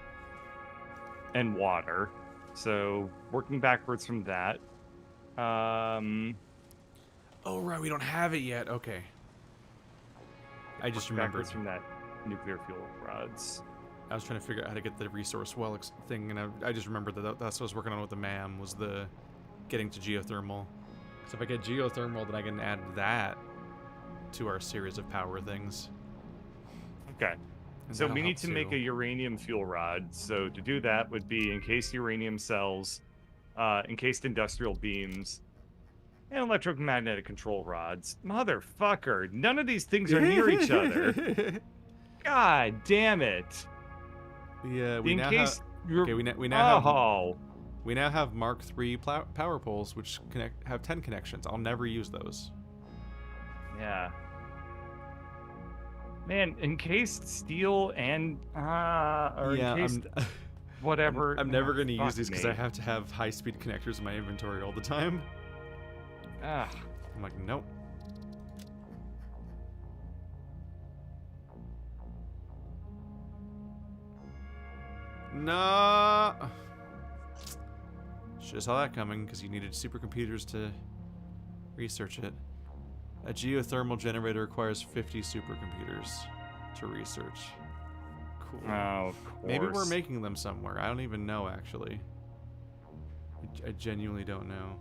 and water. So working backwards from that. Oh right, we don't have it yet. Okay. I just remembered backwards from that nuclear fuel rods. I was trying to figure out how to get the resource well thing, and I just remembered that that's what I was working on with the MAM, was the getting to geothermal. So if I get geothermal, then I can add that to our series of power things. Okay. And so we need to make a uranium fuel rod. So to do that would be encased uranium cells, encased industrial beams, and electromagnetic control rods. Motherfucker, none of these things are near each other. God damn it. Yeah, we now have. Okay, we now have Mark III power poles, which have 10 connections. I'll never use those. Yeah. Man, encased steel and or yeah, encased whatever. I'm never going to use these because I have to have high-speed connectors in my inventory all the time. Ah. I'm like, nope. No. Should have saw that coming because you needed supercomputers to research it. A geothermal generator requires 50 supercomputers to research. Cool. Oh, of course. Maybe we're making them somewhere. I don't even know, actually. I genuinely don't know.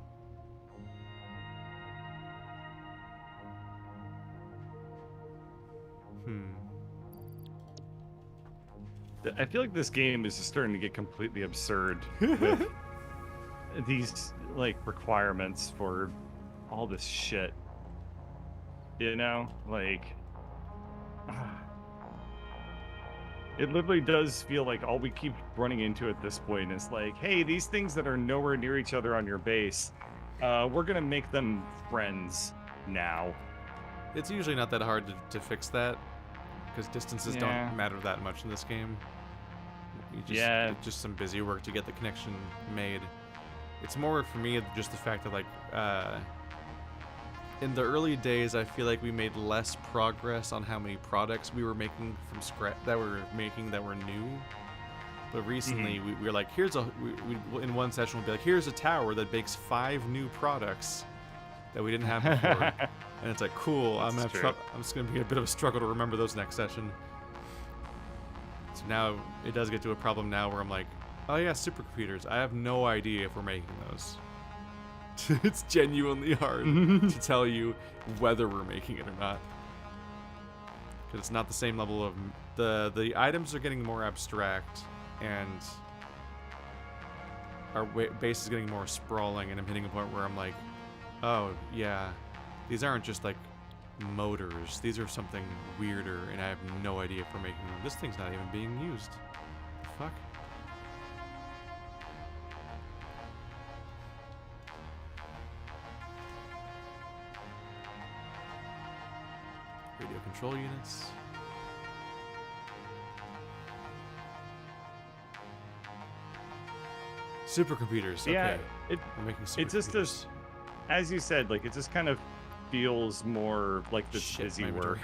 I feel like this game is just starting to get completely absurd with these, like, requirements for all this shit. You know? Like... It literally does feel like all we keep running into at this point is like, hey, these things that are nowhere near each other on your base, we're gonna make them friends now. It's usually not that hard to fix that, because distances don't matter that much in this game. It's just some busy work to get the connection made. It's more for me just the fact that, like, in the early days, I feel like we made less progress on how many products we were making from scratch that were new. But recently, we were like, in one session we'll be like, here's a tower that makes 5 new products that we didn't have before, and it's like, cool. I'm just gonna be a bit of a struggle to remember those next session. So now it does get to a problem now where I'm like, oh yeah, supercomputers. I have no idea if we're making those. It's genuinely hard to tell you whether we're making it or not, because it's not the same level of the items are getting more abstract, and our base is getting more sprawling, and I'm hitting a point where I'm like, oh yeah, these aren't just like motors, these are something weirder, and I have no idea if we're making them. This thing's not even being used. The fuck? Radio control units. Supercomputers. Yeah, okay. We're making supercomputers. It just does, as you said, like, it just kind of feels more like this busy work.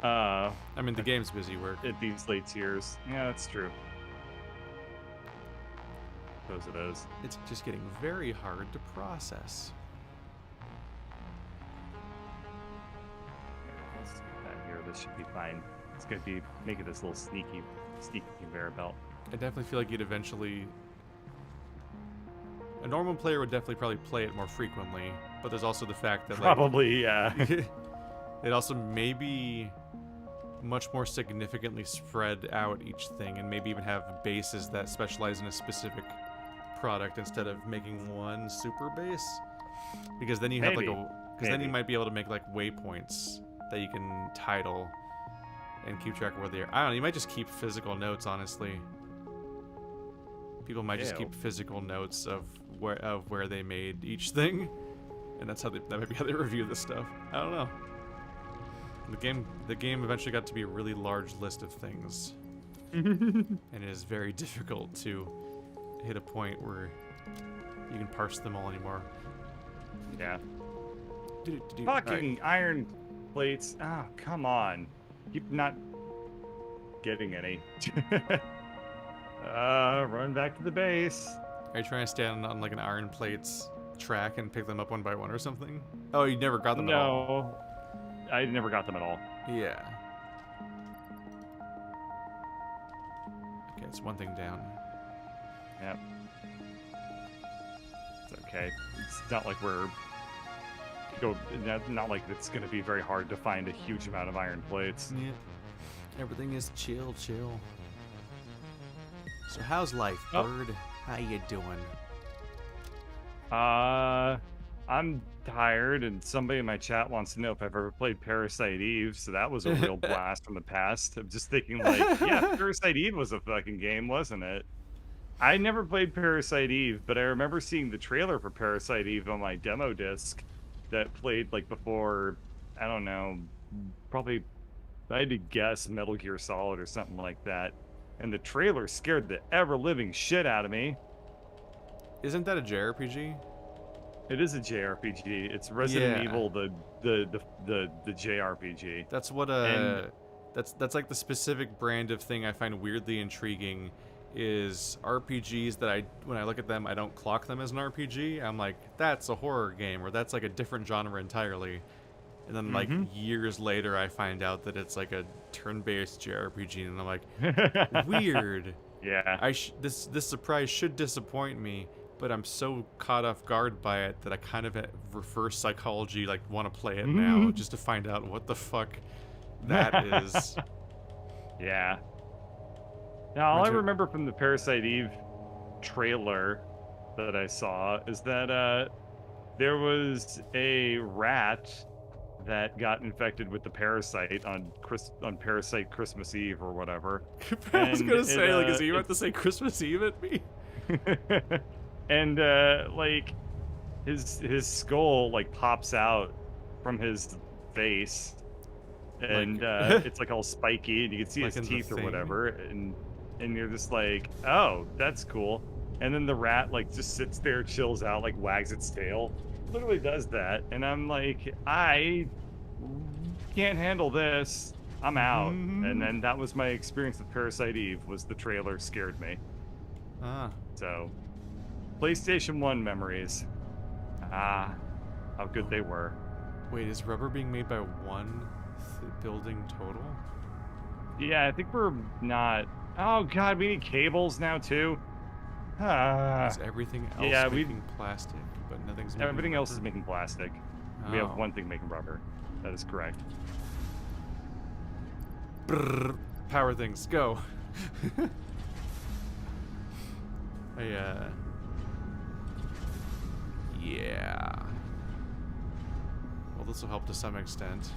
I mean, the game's busy work. At these late tiers. Yeah, that's true. Suppose it is. It's just getting very hard to process. Let's see that here. This should be fine. It's gonna be making this little sneaky conveyor belt. I definitely feel like you'd eventually... A normal player would definitely probably play it more frequently, but there's also the fact that Probably, yeah. it also may be much more significantly spread out each thing, and maybe even have bases that specialize in a specific product instead of making one super base. Because then you have then you might be able to make like waypoints that you can title and keep track of where they are. I don't know, you might just keep physical notes, honestly. People might just keep physical notes of where they made each thing, and that might be how they review this stuff. I don't know. The game eventually got to be a really large list of things, and it is very difficult to hit a point where you can parse them all anymore. Yeah. Fucking iron plates. Oh, come on. Keep not getting any. Run back to the base. Are you trying to stand on like an iron plates track and pick them up one by one or something? Oh, you never got them at all? No. I never got them at all. Yeah. Okay, it's one thing down. Yep. It's okay. It's not like not like it's gonna be very hard to find a huge amount of iron plates. Yep. Everything is chill. So how's life, Bird? How you doing? I'm tired, and somebody in my chat wants to know if I've ever played Parasite Eve, so that was a real blast from the past. I'm just thinking, like, yeah, Parasite Eve was a fucking game, wasn't it? I never played Parasite Eve, but I remember seeing the trailer for Parasite Eve on my demo disc that played, like, before, I don't know, probably, I had to guess Metal Gear Solid or something like that. And the trailer scared the ever-living shit out of me. Isn't that a JRPG? It is a JRPG. It's Resident Evil, the JRPG. That's what that's like the specific brand of thing I find weirdly intriguing is RPGs that when I look at them, I don't clock them as an RPG. I'm like, that's a horror game, or that's like a different genre entirely. And then like years later, I find out that it's like a turn-based JRPG, and I'm like, weird. Yeah. This surprise should disappoint me, but I'm so caught off guard by it that I kind of at reverse psychology like want to play it now just to find out what the fuck that is. Yeah. Now, all I remember from the Parasite Eve trailer that I saw is that there was a rat that got infected with the parasite on Parasite Christmas Eve or whatever. I was gonna say, like, is he about to say Christmas Eve at me? And like his skull like pops out from his face, and it's like all spiky, and you can see his teeth or whatever, and you're just like, oh, that's cool. And then the rat like just sits there, chills out, like wags its tail. Literally does that, and I'm like, I can't handle this. I'm out. And then that was my experience with Parasite Eve. Was the trailer scared me. So, PlayStation 1 memories. How good they were. Wait, is rubber being made by one building total? Yeah, I think we're not. Oh god, we need cables now too. Is everything else making plastic, but nothing's making everything rubber? else is making plastic. We have one thing making rubber. That is correct. Brrr, power things, go. Yeah. Well, this will help to some extent.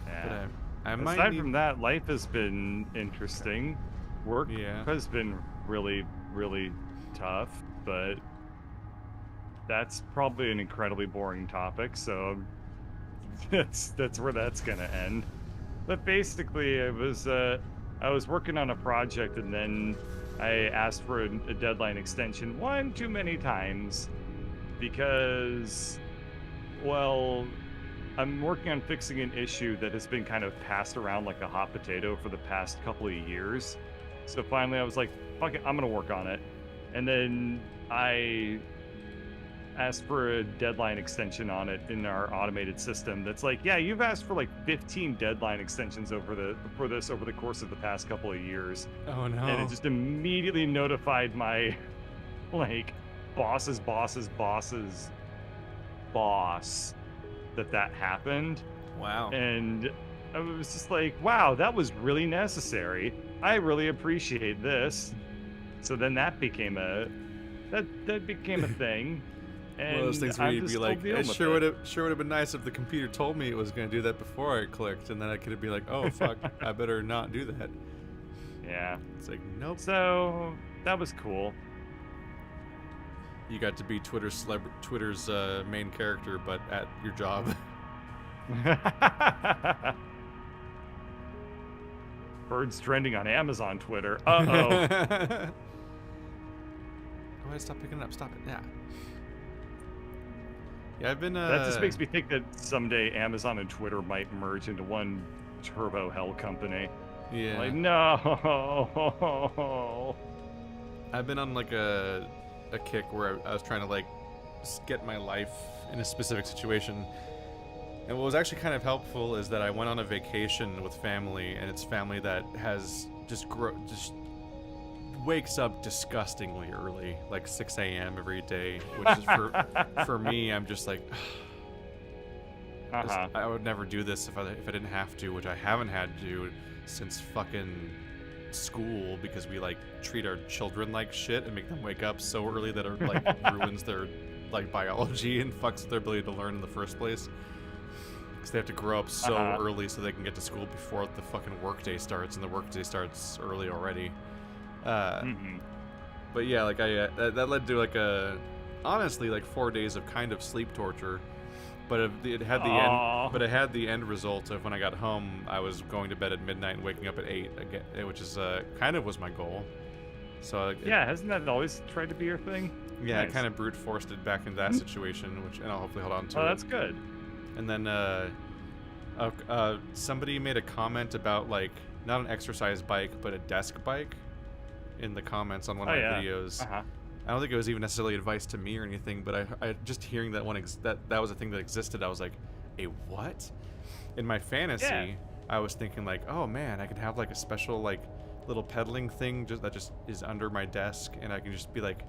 Yeah. But I might aside from that, life has been interesting. Work has been really, really tough, but that's probably an incredibly boring topic, so that's where that's gonna end. But basically, I was working on a project, and then I asked for a deadline extension one too many times because, well, I'm working on fixing an issue that has been kind of passed around like a hot potato for the past couple of years. So finally I was like, fuck it, I'm gonna work on it. And then I asked for a deadline extension on it in our automated system. That's like, yeah, you've asked for like 15 deadline extensions over the course of the past couple of years. Oh And it no. just immediately notified my like boss's boss's boss's boss that happened. Wow. And I was just like, wow, that was really necessary. I really appreciate this. So then that became a thing. And One of those things where I'm you'd just be still like, dealing it with sure would have been nice if the computer told me it was going to do that before I clicked, and then I could be like, oh fuck, I better not do that. Yeah. It's like, nope. So that was cool. You got to be Twitter's main character, but at your job. Birds trending on Amazon Twitter. Uh-oh. Go ahead, stop picking it up. Stop it. Yeah. Yeah, I've been. That just makes me think that someday Amazon and Twitter might merge into one turbo hell company. Yeah. Like, no. I've been on like a kick where I was trying to like get my life in a specific situation. And what was actually kind of helpful is that I went on a vacation with family, and it's family that has just wakes up disgustingly early, like 6 a.m. every day, which is for me, I'm just like, I would never do this if I didn't have to, which I haven't had to do since fucking school, because we like treat our children like shit and make them wake up so early that it like ruins their like biology and fucks with their ability to learn in the first place. Because they have to grow up so early so they can get to school before the fucking workday starts, and the workday starts early already. But yeah, like that led to like honestly like 4 days of kind of sleep torture. But it had the end. But it had the end result of when I got home, I was going to bed at midnight and waking up at 8 again, which is kind of was my goal. So hasn't that always tried to be your thing? Yeah, Nice. I kind of brute forced it back into that situation, and I'll hopefully hold on to it. Oh, that's good. And then somebody made a comment about like not an exercise bike but a desk bike in the comments on one of my videos. I don't think it was even necessarily advice to me or anything, but I just hearing that that was a thing that existed, I was like, a what? In my fantasy, I was thinking like, oh man, I could have like a special like little pedaling thing that just is under my desk, and I can just be like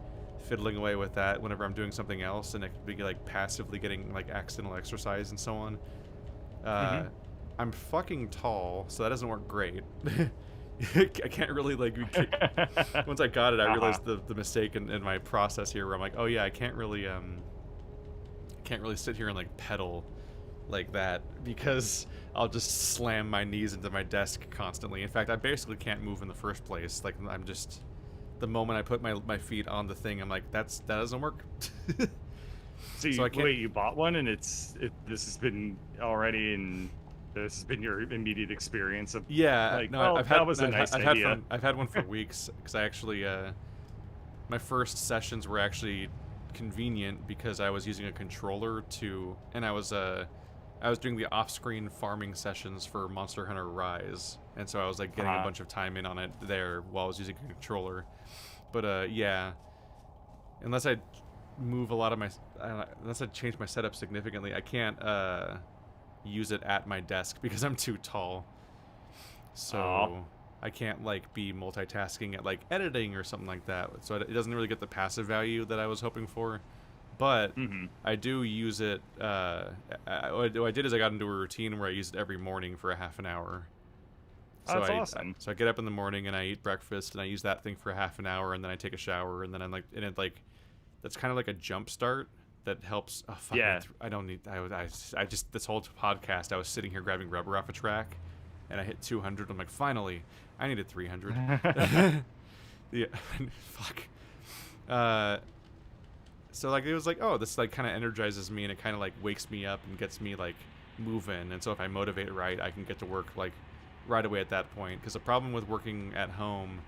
fiddling away with that whenever I'm doing something else, and it could be like passively getting like accidental exercise and so on. I'm fucking tall, so that doesn't work great. I can't really like once I got it, I realized the mistake in my process here, where I'm like, oh yeah, I can't really sit here and like pedal like that, because I'll just slam my knees into my desk constantly. In fact, I basically can't move in the first place. Like, I'm just, the moment I put my feet on the thing, I'm like, that doesn't work. So wait, you bought one, and this has been already in. This has been your immediate experience of like, no, that was a nice idea. I've had one for weeks, because I actually my first sessions were actually convenient because I was using a controller and I was doing the off-screen farming sessions for Monster Hunter Rise, and so I was like getting a bunch of time in on it there while I was using a controller. But yeah, unless I move a lot of unless I change my setup significantly, I can't use it at my desk because I'm too tall. So I can't like be multitasking at like editing or something like that. So it doesn't really get the passive value that I was hoping for. But I do use it. What I did is I got into a routine where I use it every morning for a half an hour. So that's awesome. So I get up in the morning and I eat breakfast and I use that thing for a half an hour, and then I take a shower, and then I'm like, and it like, that's kind of like a jump start that helps. Oh, fuck, I don't need. I just, this whole podcast, I was sitting here grabbing rubber off a track, and I hit 200. I'm like, finally, I needed 300. Yeah, fuck. So like, it was like, oh, this like kind of energizes me, and it kind of like wakes me up and gets me like moving. And so if I motivate right, I can get to work like right away at that point. Because the problem with working at home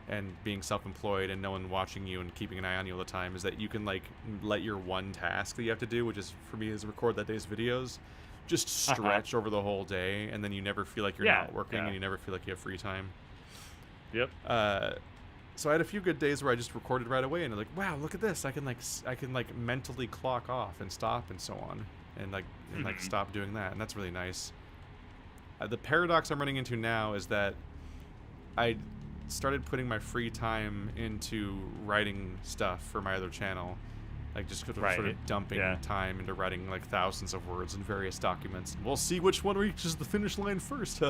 and being self-employed and no one watching you and keeping an eye on you all the time is that you can like let your one task that you have to do, which is for me is record that day's videos, just stretch over the whole day, and then you never feel like you're not working, and you never feel like you have free time. Yep. So I had a few good days where I just recorded right away, and like, wow, look at this! I can like mentally clock off and stop and so on, and like stop doing that, and that's really nice. The paradox I'm running into now is that I started putting my free time into writing stuff for my other channel, like just sort of dumping time into writing like thousands of words in various documents. And we'll see which one reaches the finish line first.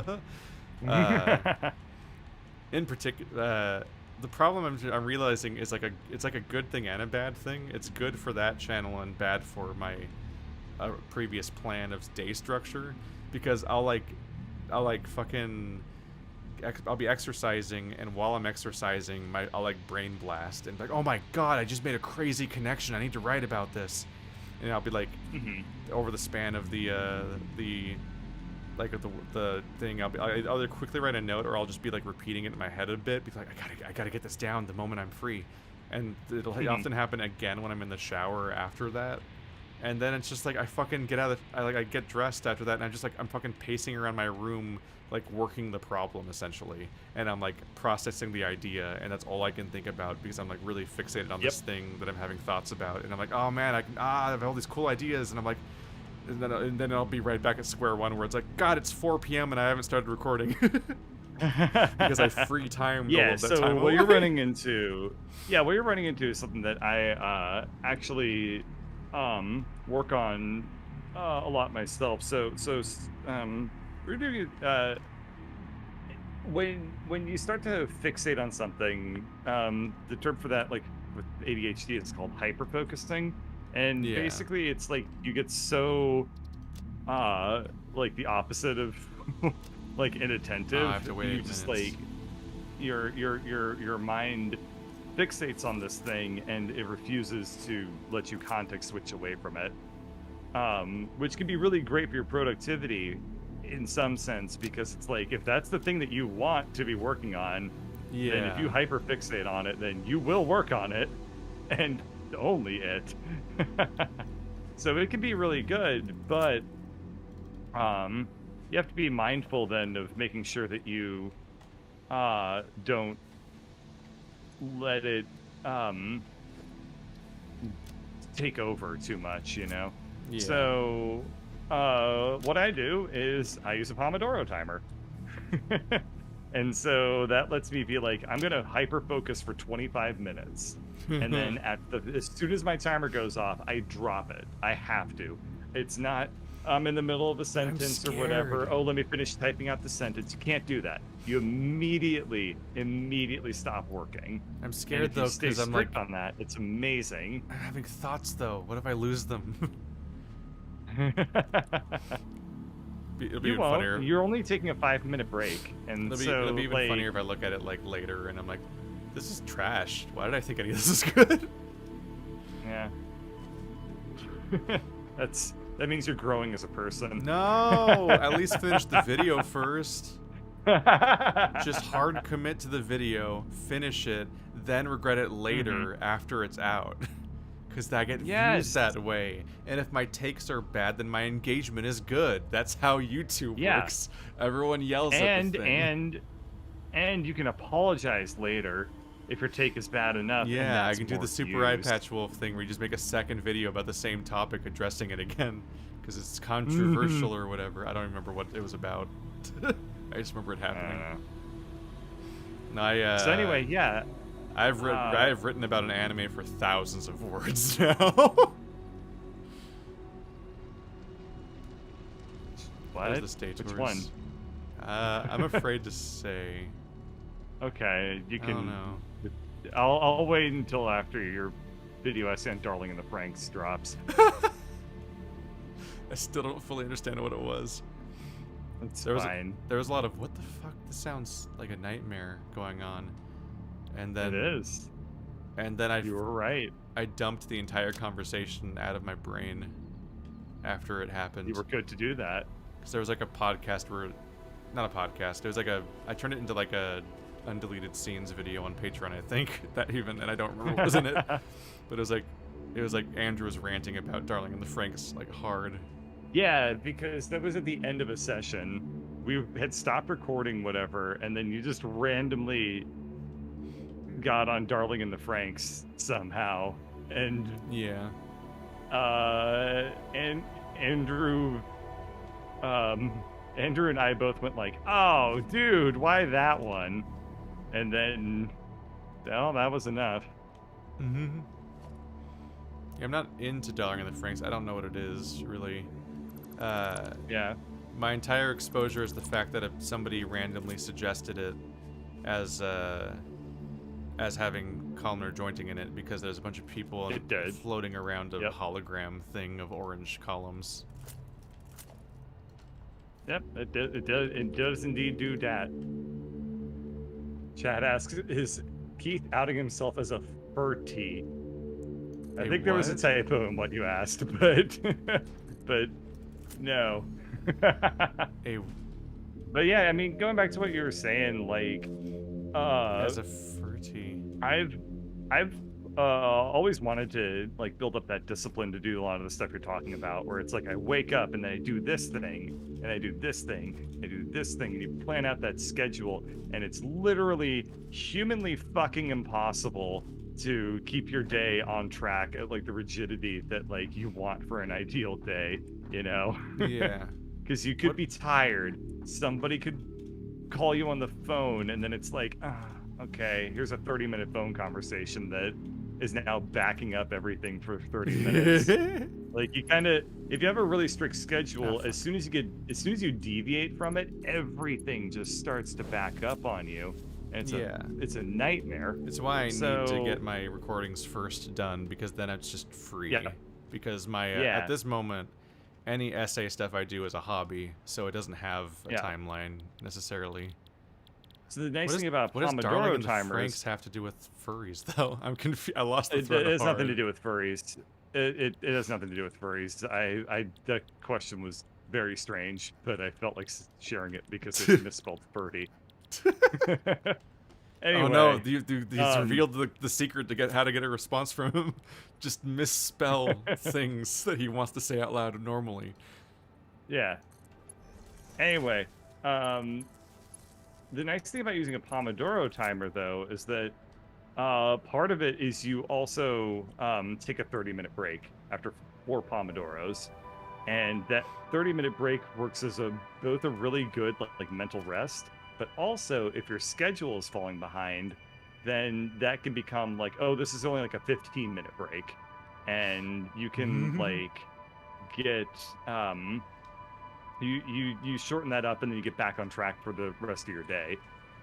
In particular, the problem I'm realizing is it's like a good thing and a bad thing. It's good for that channel and bad for my previous plan of day structure, because I'll be exercising, and while I'm exercising, I'll like brain blast and like, oh my god, I just made a crazy connection. I need to write about this, and I'll be like, over the span of the thing, I'll either quickly write a note, or I'll just be like repeating it in my head a bit, be like, I gotta get this down the moment I'm free, and it'll often happen again when I'm in the shower after that. And then it's just like I fucking get out of I get dressed after that, and I'm fucking pacing around my room, like working the problem essentially, and I'm like processing the idea, and that's all I can think about because I'm like really fixated on this thing that I'm having thoughts about, and I'm like, oh man, I have all these cool ideas, and I'm like, and then I'll be right back at square one where it's like, God, it's 4 p.m. and I haven't started recording. Because I free time. So what you're running into is something that I actually work on a lot myself. So we're doing when you start to fixate on something, the term for that, like with ADHD, it's called hyperfocusing, and basically it's like you get so like the opposite of like inattentive. I have to wait you just minutes. like your mind fixates on this thing, and it refuses to let you context switch away from it, which can be really great for your productivity in some sense, because it's like, if that's the thing that you want to be working on, then if you hyperfixate on it, then you will work on it, and only it. So it can be really good, but you have to be mindful then of making sure that you don't let it take over too much, you know? So what I do is I use a Pomodoro timer. And so that lets me be like, I'm going to hyper focus for 25 minutes. And then as soon as my timer goes off, I drop it. I have to. It's not, I'm in the middle of a sentence or whatever. Oh, let me finish typing out the sentence. You can't do that. You immediately stop working. I'm scared though, because I'm like on that. It's amazing. I'm having thoughts though. What if I lose them? It'll be even funnier. You're only taking a 5-minute break, and it'll be even funnier if I look at it like later and I'm like, this is trash. Why did I think any of this is good? Yeah. That means you're growing as a person. No, at least finish the video first. Just hard commit to the video, finish it, then regret it later after it's out. Because I get views that way. And if my takes are bad, then my engagement is good. That's how YouTube works. Everyone yells at the thing. And you can apologize later if your take is bad enough. Yeah, I can do the super eye patch wolf thing where you just make a second video about the same topic addressing it again. Because it's controversial or whatever. I don't remember what it was about. I just remember it happening. So anyway, I've written about an anime for thousands of words now. What? Which one? I'm afraid to say. Okay, you can. I don't know. I'll wait until after your video essay on Darling in the Franxx drops. I still don't fully understand what it was. It's fine. There was a lot of, what the fuck? This sounds like a nightmare going on. And then it is. And then you were right. I dumped the entire conversation out of my brain after it happened. You were good to do that. Because there was like a podcast where, not a podcast. It was like I turned it into like a undeleted scenes video on Patreon, I think. And I don't remember what was in it. But it was like Andrew was ranting about Darling in the Franxx like hard. Yeah, because that was at the end of a session. We had stopped recording, whatever, and then you just randomly got on Darling in the Franxx somehow, and Yeah. and Andrew Andrew and I both went like, "Oh, dude, why that one?" And then, well, that was enough. Mm-hmm. Yeah, I'm not into Darling in the Franxx. I don't know what it is, really. Yeah. My entire exposure is the fact that somebody randomly suggested it as having columnar jointing in it, because there's a bunch of people floating around a hologram thing of orange columns. Yep, it does indeed do that. Chad asks, is Keith outing himself as a furty? I think there was a typo in what you asked, but but no. But yeah, I mean, going back to what you were saying, like, as a furty, I've always wanted to like build up that discipline to do a lot of the stuff you're talking about, where it's like I wake up and then I do this thing and I do this thing, I do this thing, and you plan out that schedule, and it's literally humanly fucking impossible to keep your day on track at like the rigidity that like you want for an ideal day, you know? Yeah. Because you could be tired, somebody could call you on the phone, and then it's like, okay, here's a 30-minute phone conversation that is now backing up everything for 30 minutes. Like, you kind of, if you have a really strict schedule, as soon as you deviate from it, everything just starts to back up on you. And it's a nightmare. It's why I need to get my recordings first done, because then it's just free. Yeah. Because my at this moment, any essay stuff I do is a hobby, so it doesn't have a timeline necessarily. So the nice thing about Pomodoro timers have to do with furries, though. I'm confused. I lost the thread. It has nothing to do with furries. It has nothing to do with furries. The question was very strange, but I felt like sharing it because it misspelled furry. Anyway, oh no! He's revealed the secret to how to get a response from him. Just misspell things that he wants to say out loud normally. Yeah. Anyway, the nice thing about using a Pomodoro timer, though, is that part of it is you also take a 30-minute break after 4 Pomodoros, and that 30-minute break works as both a really good like mental rest. But also, if your schedule is falling behind, then that can become like, oh, this is only like a 15-minute break. And you can like get, you shorten that up, and then you get back on track for the rest of your day.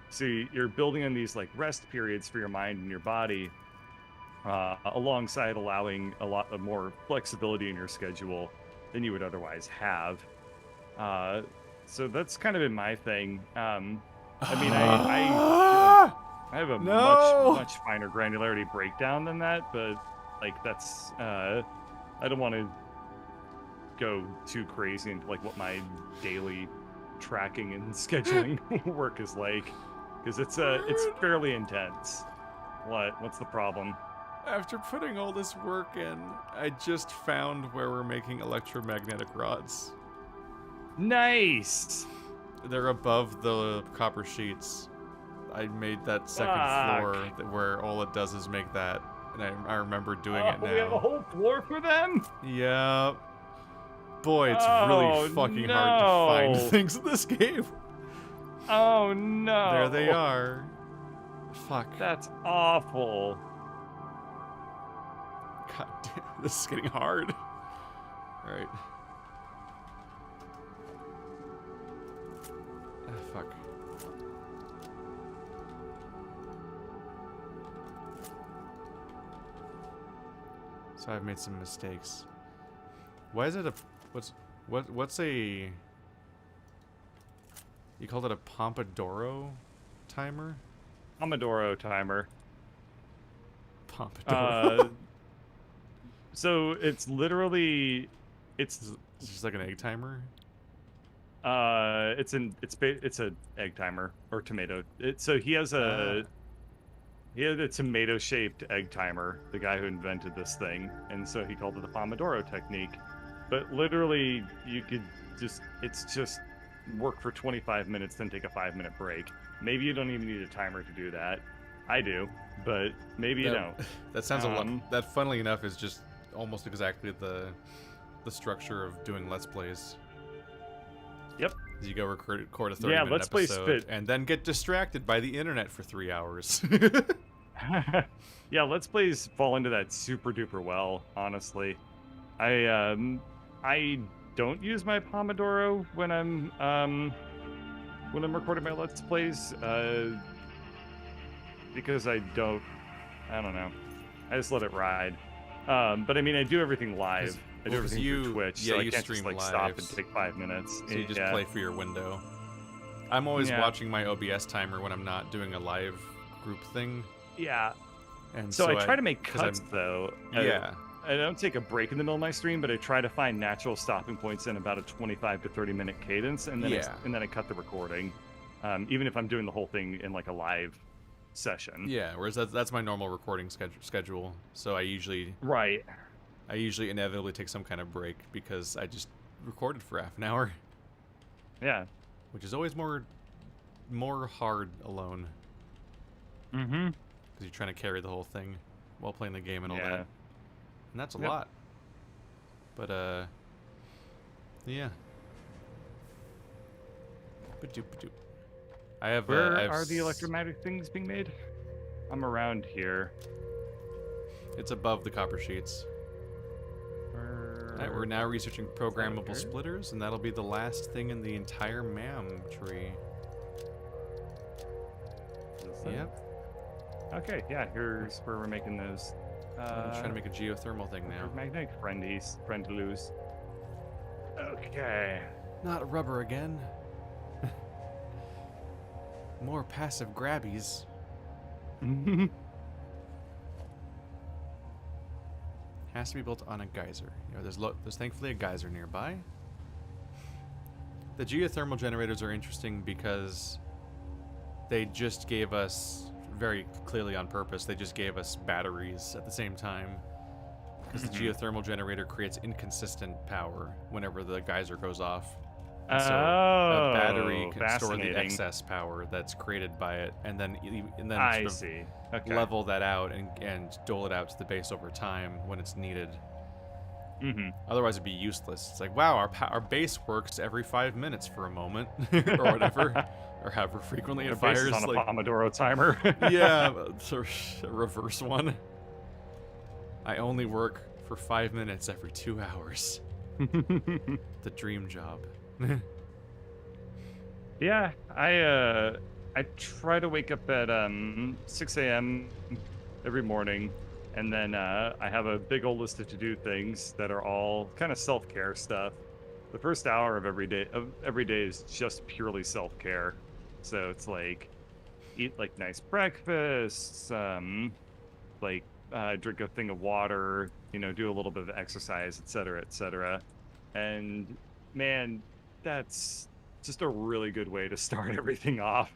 So you're building in these like rest periods for your mind and your body, alongside allowing a lot of more flexibility in your schedule than you would otherwise have. So that's kind of been my thing. I mean, I have a much finer granularity breakdown than that, but like that's I don't want to go too crazy into like what my daily tracking and scheduling work is like, because it's fairly intense. What's the problem? After putting all this work in, I just found where we're making electromagnetic rods. Nice! They're above the copper sheets. I made that second floor where all it does is make that, and I remember doing it now. We have a whole floor for them? Yeah. Boy, it's really fucking hard to find things in this game. Oh no. There they are. Fuck. That's awful. God damn, this is getting hard. Alright. Fuck. So I've made some mistakes. Why is it what's a... You called it a Pomodoro timer? Pomodoro timer. Pomodoro. So it's literally, it's just like an egg timer. It's a egg timer or tomato. So he has a tomato shaped egg timer. The guy who invented this thing, and so he called it the Pomodoro technique. But literally, it's just work for 25 minutes, then take a 5-minute break. Maybe you don't even need a timer to do that. I do, but maybe you don't. That sounds a lot. That, funnily enough, is just almost exactly the structure of doing Let's Plays. Yep. You go record a 30-minute Let's Plays episode, and then get distracted by the internet for 3 hours. Yeah, Let's Plays fall into that super duper well, honestly. I don't use my Pomodoro when I'm recording my Let's Plays, because I don't know. I just let it ride. But I mean, I do everything live. I do everything through Twitch, so I can't just like stop and take 5 minutes. So you just play for your window. I'm always watching my OBS timer when I'm not doing a live group thing. Yeah. And so I try to make cuts though. Yeah. I don't take a break in the middle of my stream, but I try to find natural stopping points in about a 25 to 30 minute cadence, and then I cut the recording, even if I'm doing the whole thing in like a live session. Yeah, whereas that's my normal recording schedule. So I usually inevitably take some kind of break because I just recorded for half an hour. Yeah, which is always more hard alone. Mm-hmm. Because you're trying to carry the whole thing while playing the game and all that. And that's a lot. But, yeah. I have... Where are the electromagnetic things being made? I'm around here. It's above the copper sheets. We're now researching programmable splitters, and that'll be the last thing in the entire MAM tree. Yep. Okay, yeah, here's where we're making those. I'm trying to make a geothermal thing now. Magnetic friend to lose. Okay. Not rubber again. More passive grabbies. Has to be built on a geyser. You know, there's thankfully a geyser nearby. The geothermal generators are interesting because they just gave us, very clearly on purpose, they just gave us batteries at the same time. Because the geothermal generator creates inconsistent power whenever the geyser goes off. And so a battery can store the excess power that's created by it, and then level that out and dole it out to the base over time when it's needed. Otherwise, it'd be useless. It's like, wow, our base works every 5 minutes for a moment, or whatever, or however frequently it fires. On a Pomodoro timer. Yeah, it's a reverse one. I only work for 5 minutes every 2 hours. The dream job. Yeah, I try to wake up at 6 a.m. every morning, and then I have a big old list of to-do things that are all kind of self-care stuff. The first hour of every day is just purely self-care. So it's like eat like nice breakfasts, like drink a thing of water, you know, do a little bit of exercise, etc., etc. And man, that's just a really good way to start everything off.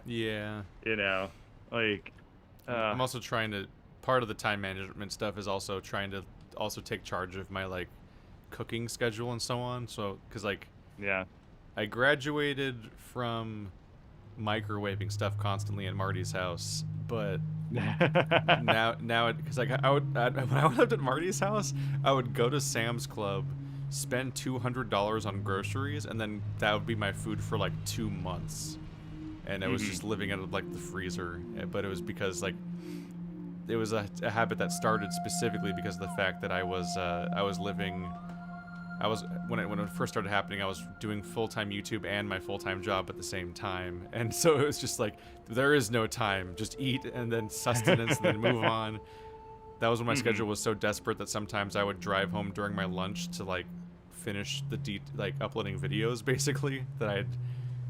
Yeah. You know, like I'm also trying to, part of the time management stuff is also trying to also take charge of my like cooking schedule and so on. So, cause like, I graduated from microwaving stuff constantly in Marty's house, but now because like when I lived at Marty's house, I would go to Sam's Club, spend $200 on groceries, and then that would be my food for like 2 months. And I was just living out of like the freezer. But it was because like it was a habit that started specifically because of the fact that when it first started happening, I was doing full-time YouTube and my full-time job at the same time. And so it was just like, there is no time, just eat and then sustenance and then move on. That was when my schedule was so desperate that sometimes I would drive home during my lunch to like finish the uploading videos basically that I'd,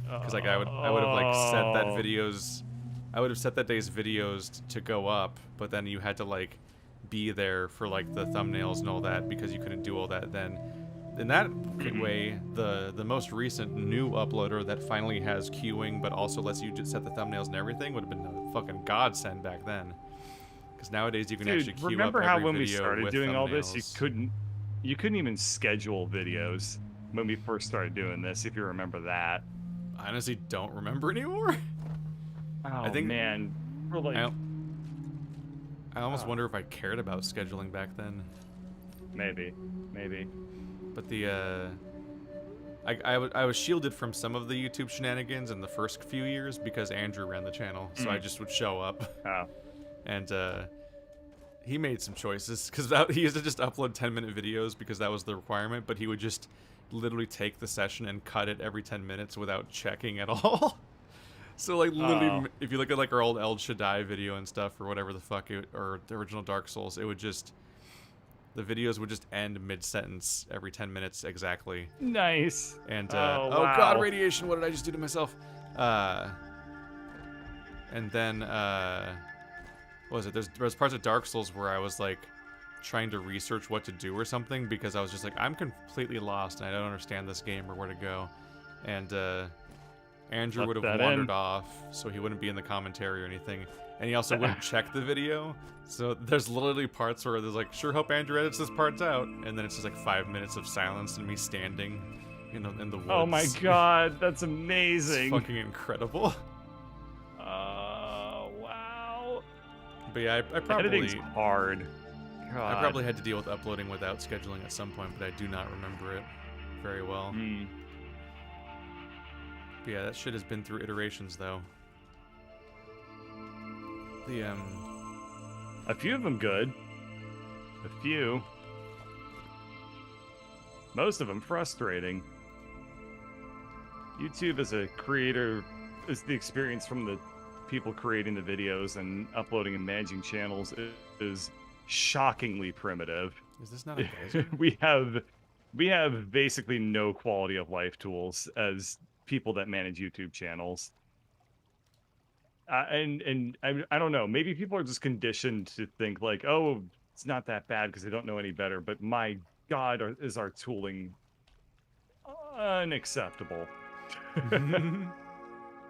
because like I would have like I would have set that day's videos to go up, but then you had to like be there for like the thumbnails and all that because you couldn't do all that then. In that way, the most recent new uploader that finally has queuing but also lets you just set the thumbnails and everything would have been a fucking godsend back then. Because nowadays you can actually queue remember up how every when we video started with doing thumbnails. all this, you couldn't even schedule videos when we first started doing this, if you remember that. I honestly don't remember anymore. Oh, man. For like, I almost wonder if I cared about scheduling back then. maybe. But the I was shielded from some of the YouTube shenanigans in the first few years because Andrew ran the channel, so I just would show up. Oh. And he made some choices because he used to just upload 10-minute videos because that was the requirement, but he would just literally take the session and cut it every 10 minutes without checking at all. So like literally, if you look at like our old El Shaddai video and stuff or whatever the fuck or the original Dark Souls, it would just the videos would just end mid-sentence every 10 minutes exactly. Nice. And wow. oh god, radiation! What did I just do to myself? And then what was it? There's parts of Dark Souls where I was like trying to research what to do or something because I was just like, I'm completely lost and I don't understand this game or where to go. And Andrew would have wandered off, so he wouldn't be in the commentary or anything. And he also wouldn't check the video. So there's literally parts where there's like, sure hope Andrew edits this part out. And then it's just like 5 minutes of silence and me standing in the woods. Oh my god, that's amazing. It's fucking incredible. Wow. But yeah, I probably... Editing's hard. God. I probably had to deal with uploading without scheduling at some point, but I do not remember it very well. But yeah, that shit has been through iterations, though. A few of them good. A few. Most of them frustrating. YouTube as a creator is the experience from the people creating the videos and uploading and managing channels is shockingly primitive. Is this not a geyser? we have basically no quality of life tools as people that manage YouTube channels. And I don't know, maybe people are just conditioned to think like, oh, it's not that bad because they don't know any better, but my god, is our tooling unacceptable.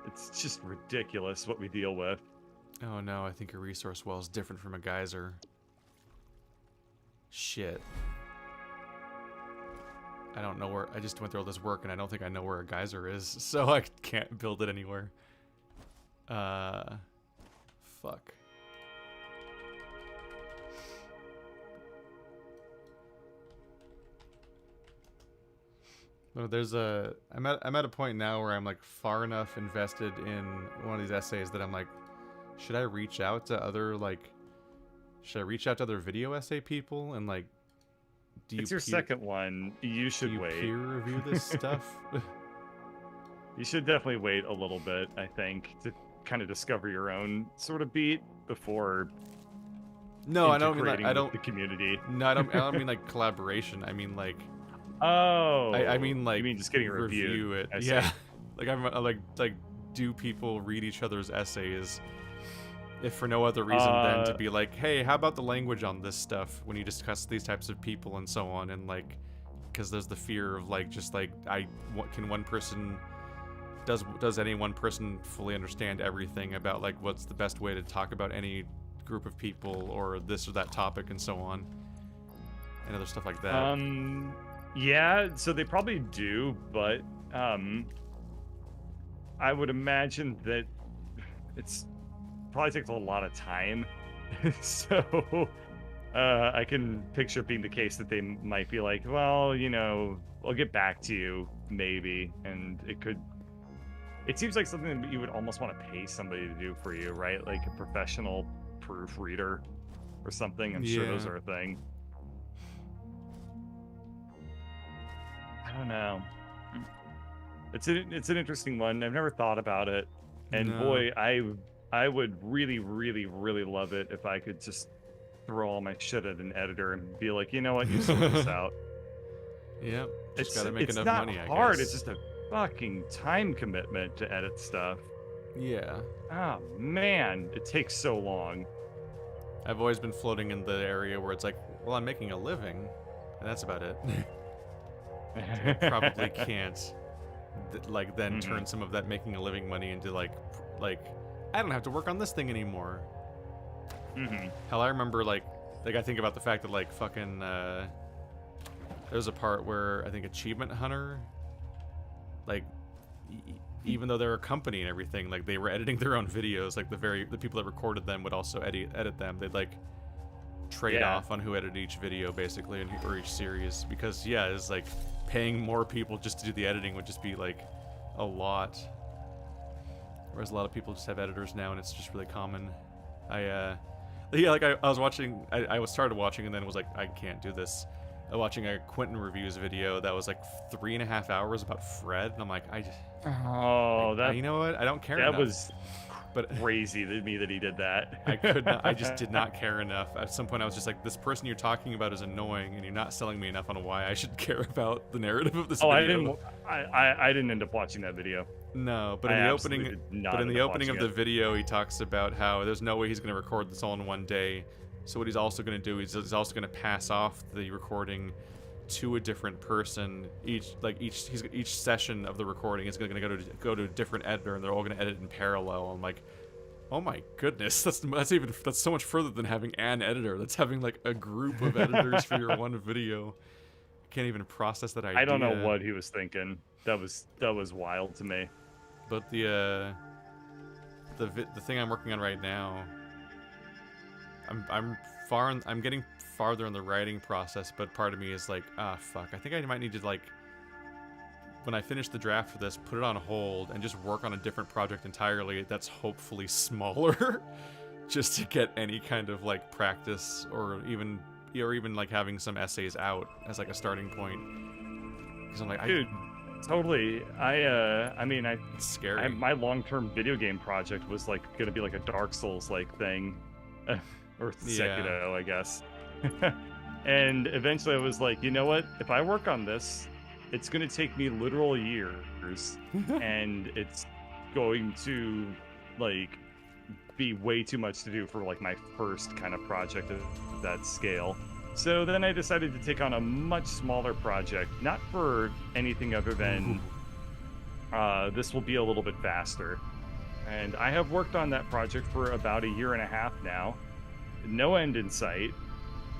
It's just ridiculous what we deal with. Oh no, I think a resource well is different from a geyser. Shit. I don't know where, I just went through all this work and I don't think I know where a geyser is, so I can't build it anywhere. Fuck. No, there's I'm at a point now where I'm like far enough invested in one of these essays that I'm like, should I reach out to other video essay people and like, It's your second one. You should wait. Peer review this stuff? You should definitely wait a little bit, I think, to kind of discover your own sort of beat before. No, I don't mean like, the community. No, I don't mean like collaboration. I mean like. Oh. I mean like. You mean just getting a review it? Yeah. Like I'm like do people read each other's essays? If for no other reason than to be like, hey, how about the language on this stuff when you discuss these types of people and so on, and like, because there's the fear of like, just like, can one person, does any one person fully understand everything about like what's the best way to talk about any group of people or this or that topic and so on, and other stuff like that. Yeah, so they probably do, but I would imagine that it's probably takes a lot of time. So I can picture it being the case that they might be like, well, you know, I'll get back to you maybe, and it seems like something that you would almost want to pay somebody to do for you, right? Like a professional proofreader or something. I'm sure those are a thing. I don't know. It's an interesting one. I've never thought about it, and boy, I would really, really, really love it if I could just throw all my shit at an editor and be like, you know what, you sort this out. Yep. Just gotta make enough money, I guess. It's not hard. It's just a fucking time commitment to edit stuff. Yeah. Oh man, it takes so long. I've always been floating in the area where it's like, well, I'm making a living, and that's about it. I probably can't, then turn some of that making a living money into like. I don't have to work on this thing anymore. Hell, I remember like I think about the fact that like fucking there's a part where I think Achievement Hunter, like even though they're a company and everything, like they were editing their own videos. Like the people that recorded them would also edit them. They'd like trade off on who edited each video basically, or each series, because it's like paying more people just to do the editing would just be like a lot. Whereas a lot of people just have editors now, and it's just really common. I was watching, I started watching and then was like, I can't do this. Watching a Quentin reviews video that was like 3.5 hours about Fred, and I'm like, you know what? I don't care enough. That was crazy to me that he did that. I could not. I just did not care enough. At some point, I was just like, this person you're talking about is annoying, and you're not selling me enough on why I should care about the narrative of this video. I didn't end up watching that video. No, but in the opening of the video, he talks about how there's no way he's going to record this all in one day. So what he's also going to do is he's also going to pass off the recording to a different person. Each session of the recording is going to go to a different editor, and they're all going to edit in parallel. I'm like, oh my goodness, that's so much further than having an editor. That's having like a group of editors for your one video. I can't even process that idea. I don't know what he was thinking. That was wild to me. But the thing I'm working on right now, I'm getting farther in the writing process, but part of me is like, fuck, I think I might need to, like, when I finish the draft for this, put it on hold and just work on a different project entirely that's hopefully smaller, just to get any kind of like practice, or even like having some essays out as like a starting point. Because I'm like, dude, totally. It's scary. My long-term video game project was like gonna be like a Dark Souls like thing. Or Sekiro, I guess. And eventually I was like, you know what? If I work on this, it's going to take me literal years. And it's going to, like, be way too much to do for, like, my first kind of project of that scale. So then I decided to take on a much smaller project, not for anything other than this will be a little bit faster. And I have worked on that project for about 1.5 years now. No end in sight,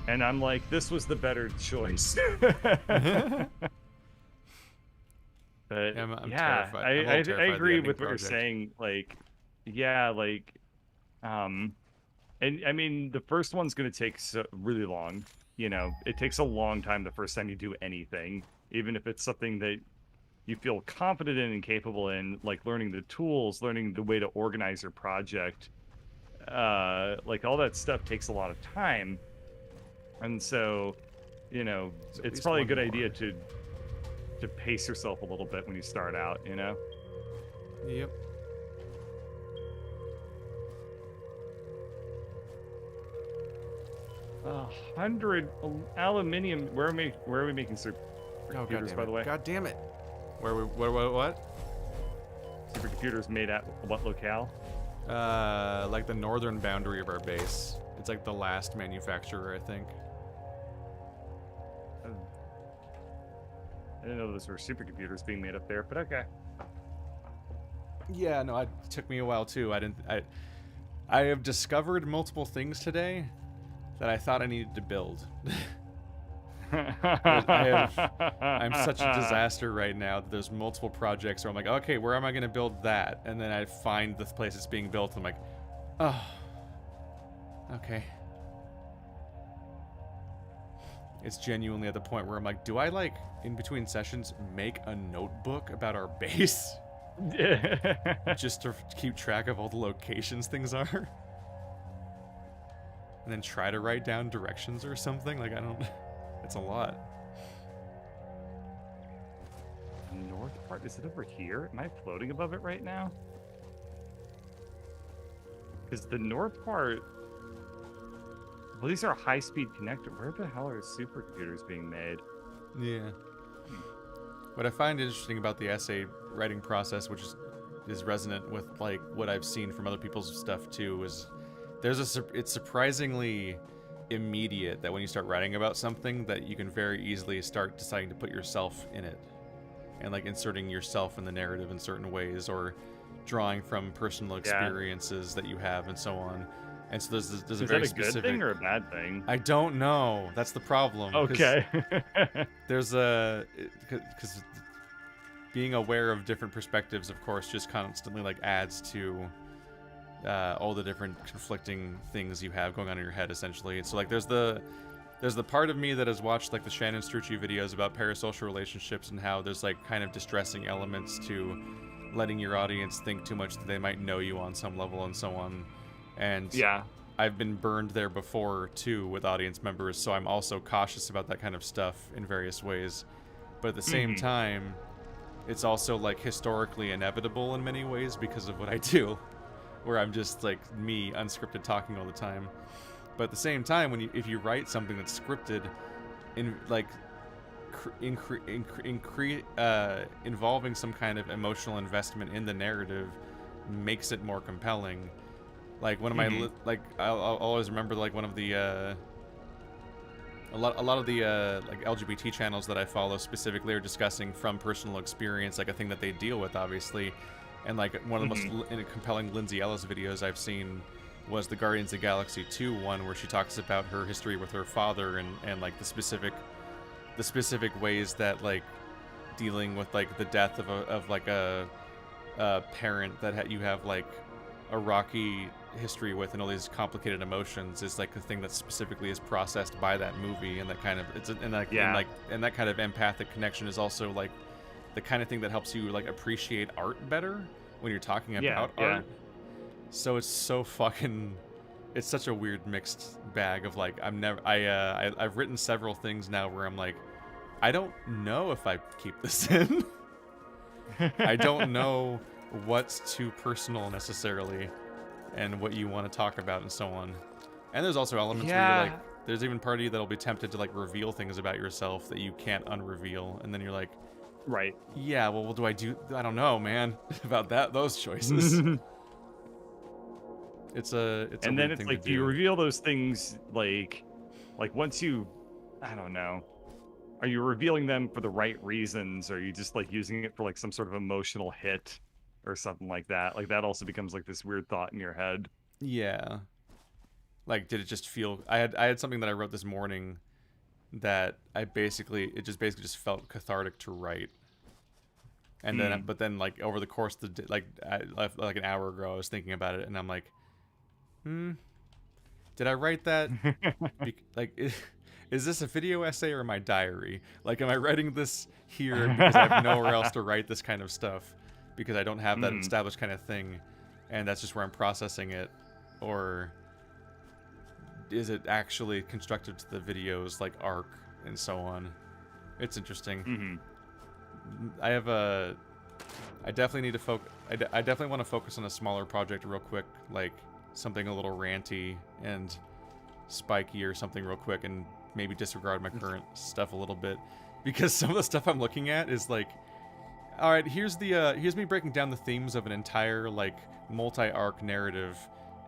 and I'm like, this was the better choice. But I'm terrified. I agree with what you're saying. Like, and I mean, the first one's gonna take really long. You know, it takes a long time the first time you do anything, even if it's something that you feel confident in and capable in, like learning the tools, learning the way to organize your project. Like all that stuff takes a lot of time, and so, you know, it's probably a good idea to pace yourself a little bit when you start out, you know. Yep. Uh, 100 aluminium. Where are we making supercomputers, by the way? God damn it! What? Supercomputers made at what locale? Like the northern boundary of our base. It's like the last manufacturer, I think. I didn't know those were supercomputers being made up there, but okay. Yeah, no, it took me a while too. I have discovered multiple things today that I thought I needed to build. I'm such a disaster right now that there's multiple projects where I'm like, okay, where am I going to build that? And then I find the place it's being built, and I'm like, oh, okay. It's genuinely at the point where I'm like, do I, like, in between sessions, make a notebook about our base? Just to keep track of all the locations things are? And then try to write down directions or something? Like, I don't... It's a lot. The north part, is it over here? Am I floating above it right now? Because the north part, well, these are high-speed connector. Where the hell are supercomputers being made? Yeah. What I find interesting about the essay writing process, which is resonant with like what I've seen from other people's stuff too, is it's surprisingly immediate that when you start writing about something that you can very easily start deciding to put yourself in it and like inserting yourself in the narrative in certain ways, or drawing from personal experiences that you have and so on. And so there's a very specific... Is that a good thing or a bad thing? I don't know. That's the problem. Okay. There's because being aware of different perspectives, of course, just constantly like adds to all the different conflicting things you have going on in your head, essentially. So like there's the part of me that has watched like the Shannon Strucci videos about parasocial relationships and how there's like kind of distressing elements to letting your audience think too much that they might know you on some level and so on. And yeah, I've been burned there before too with audience members, so I'm also cautious about that kind of stuff in various ways. But at the same time, it's also like historically inevitable in many ways because of what I do, where I'm just like me, unscripted, talking all the time. But at the same time, if you write something that's scripted, involving some kind of emotional investment in the narrative, makes it more compelling. Like one of my I'll always remember like one of the a lot of the like LGBT channels that I follow specifically are discussing from personal experience, like a thing that they deal with, obviously. And like one of the most compelling Lindsay Ellis videos I've seen was the Guardians of the Galaxy 2 one, where she talks about her history with her father and like the specific ways that like dealing with like the death of like a parent that you have like a rocky history with and all these complicated emotions is like the thing that specifically is processed by that movie. And that kind of and that kind of empathic connection is also like the kind of thing that helps you like appreciate art better when you're talking about art. So it's so fucking, it's such a weird mixed bag of like, I've written several things now where I'm like, I don't know if I keep this in. I don't know what's too personal necessarily and what you want to talk about and so on. And there's also elements where you're like, there's even party that'll be tempted to like reveal things about yourself that you can't unreveal, and then you're like, right, yeah, well, what do? I don't know, man, about those choices. It's and then it's like, do you reveal those things like once you, I don't know, are you revealing them for the right reasons, or are you just like using it for like some sort of emotional hit or something like that? Like that also becomes like this weird thought in your head. Yeah. Like, did it just feel? I had something that I wrote this morning that it basically just felt cathartic to write. And then, but then like over the course of the like an hour ago, I was thinking about it, and I'm like, did I write that? Like, is this a video essay or my diary? Like, am I writing this here because I have nowhere else to write this kind of stuff because I don't have that established kind of thing, and that's just where I'm processing it, or is it actually constructive to the video's like arc and so on? It's interesting. I definitely need to focus. I definitely want to focus on a smaller project real quick, like something a little ranty and spiky or something real quick, and maybe disregard my current stuff a little bit, because some of the stuff I'm looking at is like, all right, here's me breaking down the themes of an entire like multi-arc narrative,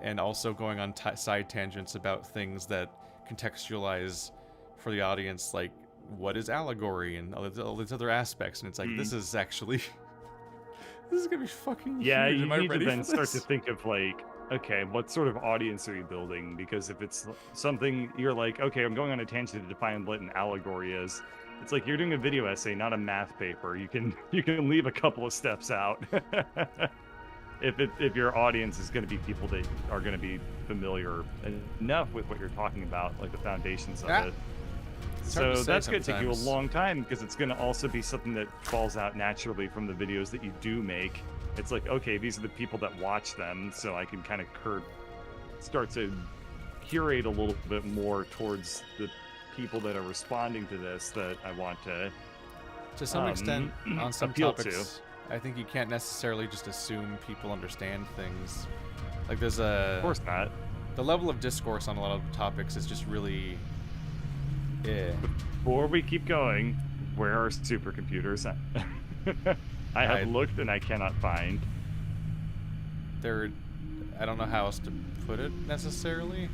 and also going on side tangents about things that contextualize for the audience, like what is allegory and all these other aspects, and it's like, this is actually this is gonna be fucking huge. You need to then start to think of like, okay, what sort of audience are you building? Because if it's something you're like, okay, I'm going on a tangent to define what an allegory is, it's like you're doing a video essay, not a math paper. You can leave a couple of steps out. If your audience is going to be people that are going to be familiar enough with what you're talking about, like the foundations of it. So that's going to take you a long time, because it's going to also be something that falls out naturally from the videos that you do make. It's like, okay, these are the people that watch them, so I can kind of start to curate a little bit more towards the people that are responding to this that I want to some extent, on some topics. I think you can't necessarily just assume people understand things. Like there's of course not. The level of discourse on a lot of topics is just really, Before we keep going, where are supercomputers? I have looked and I cannot find. I don't know how else to put it necessarily.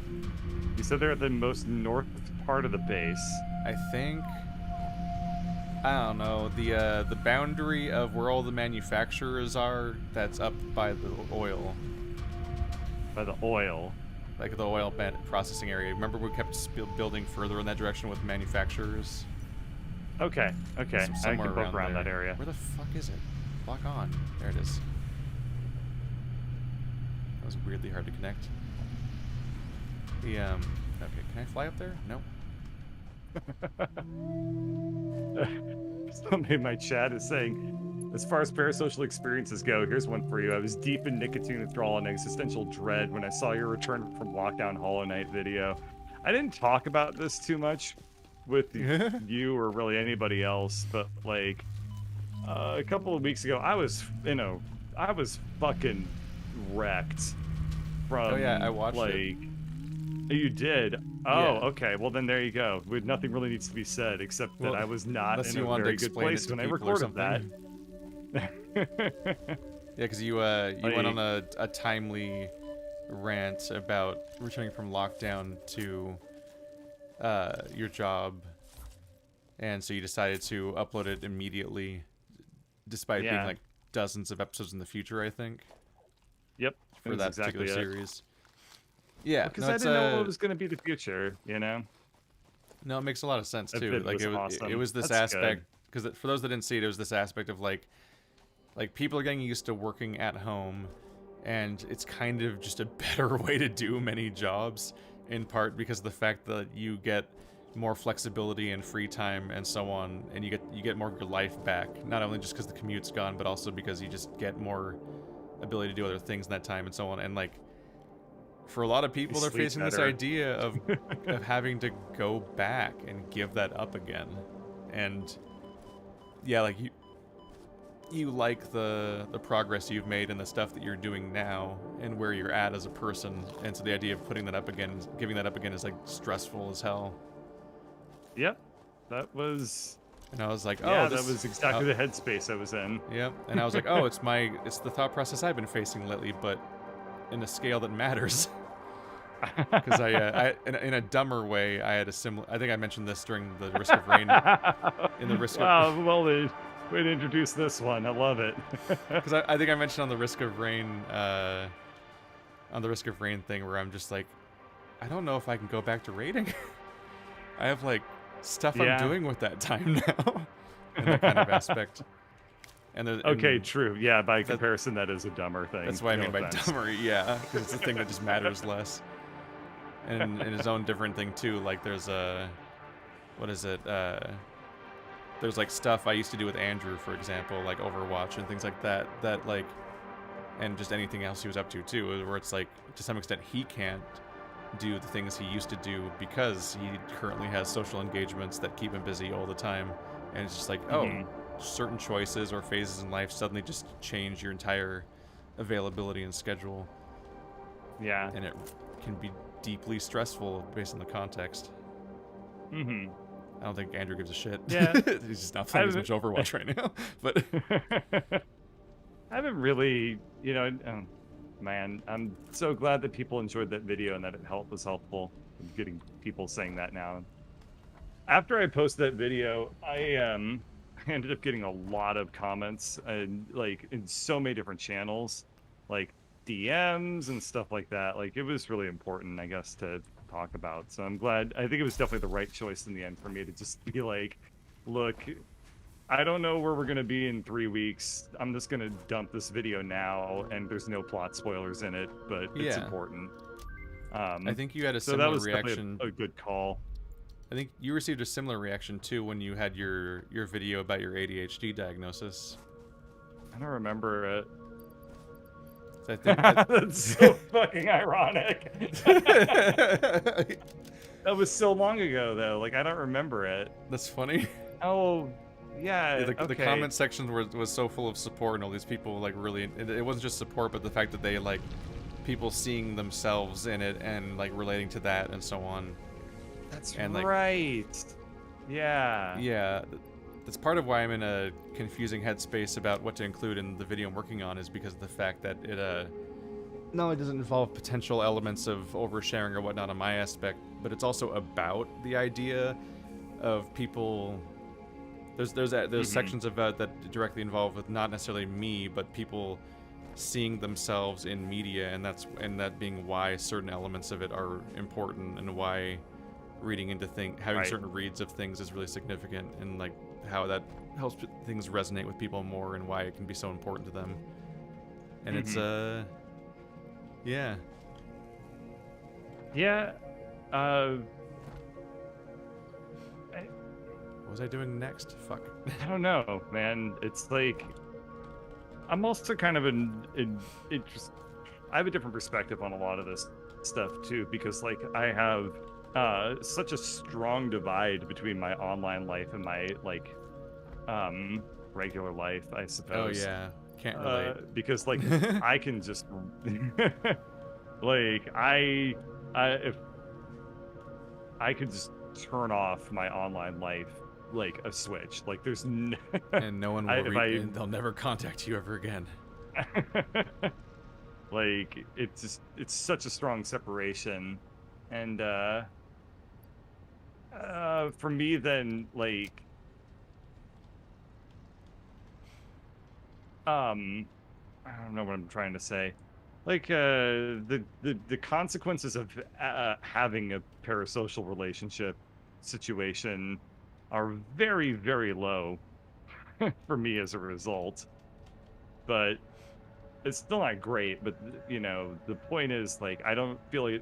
You said they're at the most north part of the base. I think. I don't know, the boundary of where all the manufacturers are, that's up by the oil. By the oil? Like the oil processing area. Remember we kept building further in that direction with manufacturers? Okay, okay. I Somewhere can poke around around there. that area. Where the fuck is it? Lock on. There it is. That was weirdly hard to connect. The, okay, can I fly up there? No. Somebody in my chat is saying, as far as parasocial experiences go, here's one for you. I was deep in nicotine withdrawal and existential dread when I saw your Return from Lockdown Hollow Knight video. I didn't talk about this too much with you or really anybody else, but like a couple of weeks ago, I was fucking wrecked from Oh yeah, I watched like it. you did. Oh, Yeah. okay. Well, then there you go. Nothing really needs to be said except that I was not in a very good place when I recorded that. Yeah, because you went on a timely rant about returning from lockdown to your job, and so you decided to upload it immediately, despite being like dozens of episodes in the future, I think. Yep. For that particular series. Yeah, because I didn't know what was going to be the future, you know. No, it makes a lot of sense too. Like awesome. it was this aspect, because for those that didn't see it, it was this aspect of like people are getting used to working at home, and it's kind of just a better way to do many jobs, in part because of the fact that you get more flexibility and free time and so on, and you get more of your life back. Not only just because the commute's gone, but also because you just get more ability to do other things in that time and so on. And like, for a lot of people, they're facing this idea of having to go back and give that up again. And yeah, like you like the progress you've made and the stuff that you're doing now and where you're at as a person, and so the idea of putting that up again, giving that up again, is like stressful as hell. Yep, that was. And I was like, oh, yeah, that was exactly the headspace I was in. Yep, and I was like, oh, it's the thought process I've been facing lately, but in a scale that matters. Because in a dumber way, I had a similar. I think I mentioned this during the Risk of Rain. In the Risk of. Well, way to introduce this one. I love it. Because I think I mentioned on the Risk of Rain, thing, where I'm just like, I don't know if I can go back to raiding. I have like stuff I'm doing with that time now, in that kind of aspect. And true. Yeah, by comparison, that is a dumber thing. That's what I mean by dumber. Yeah, because it's a thing that just matters less. And in his own different thing too, like there's there's like stuff I used to do with Andrew, for example, like Overwatch and things like that, like, and just anything else he was up to too, where it's like, to some extent, he can't do the things he used to do because he currently has social engagements that keep him busy all the time. And it's just like, certain choices or phases in life suddenly just change your entire availability and schedule. Yeah. And it can be deeply stressful based on the context. Mm-hmm. I don't think Andrew gives a shit. Yeah. He's just not playing as much Overwatch right now. But I haven't really, man, I'm so glad that people enjoyed that video and that it was helpful. I'm getting people saying that now. After I posted that video, I ended up getting a lot of comments and like in so many different channels, like DMs and stuff like that. Like, it was really important, I guess, to talk about. So I'm glad. I think it was definitely the right choice in the end for me to just be like, look, I don't know where we're going to be in 3 weeks. I'm just going to dump this video now, and there's no plot spoilers in it, but it's important. I think you had a similar reaction. A good call. I think you received a similar reaction too when you had your video about your ADHD diagnosis. I don't remember it. So I think that's so fucking ironic. That was so long ago, though. Like, I don't remember it. That's funny. Oh, yeah. The comment section was so full of support, and all these people like really. It wasn't just support, but the fact that they like people seeing themselves in it and like relating to that and so on. That's right. Yeah. Yeah. That's part of why I'm in a confusing headspace about what to include in the video I'm working on, is because of the fact that it not only does it involve potential elements of oversharing or whatnot on my aspect, but it's also about the idea of people. There's sections of that directly involved with not necessarily me, but people seeing themselves in media, and that being why certain elements of it are important, and why reading into having Right. certain reads of things is really significant, and like how that helps things resonate with people more, and why it can be so important to them. And it's yeah. Yeah. What was I doing next? Fuck. I don't know, man. It's like I'm also kind of I have a different perspective on a lot of this stuff too, because like I have such a strong divide between my online life and my like regular life, I suppose. Oh yeah, can't relate. Because like I can just like if I could just turn off my online life like a switch. Like there's and no one will and they'll never contact you ever again. Like it's such a strong separation, and for me then like I don't know what I'm trying to say. Like the consequences of having a parasocial relationship situation are very, very low for me as a result. But it's still not great. But you know, the point is like I don't feel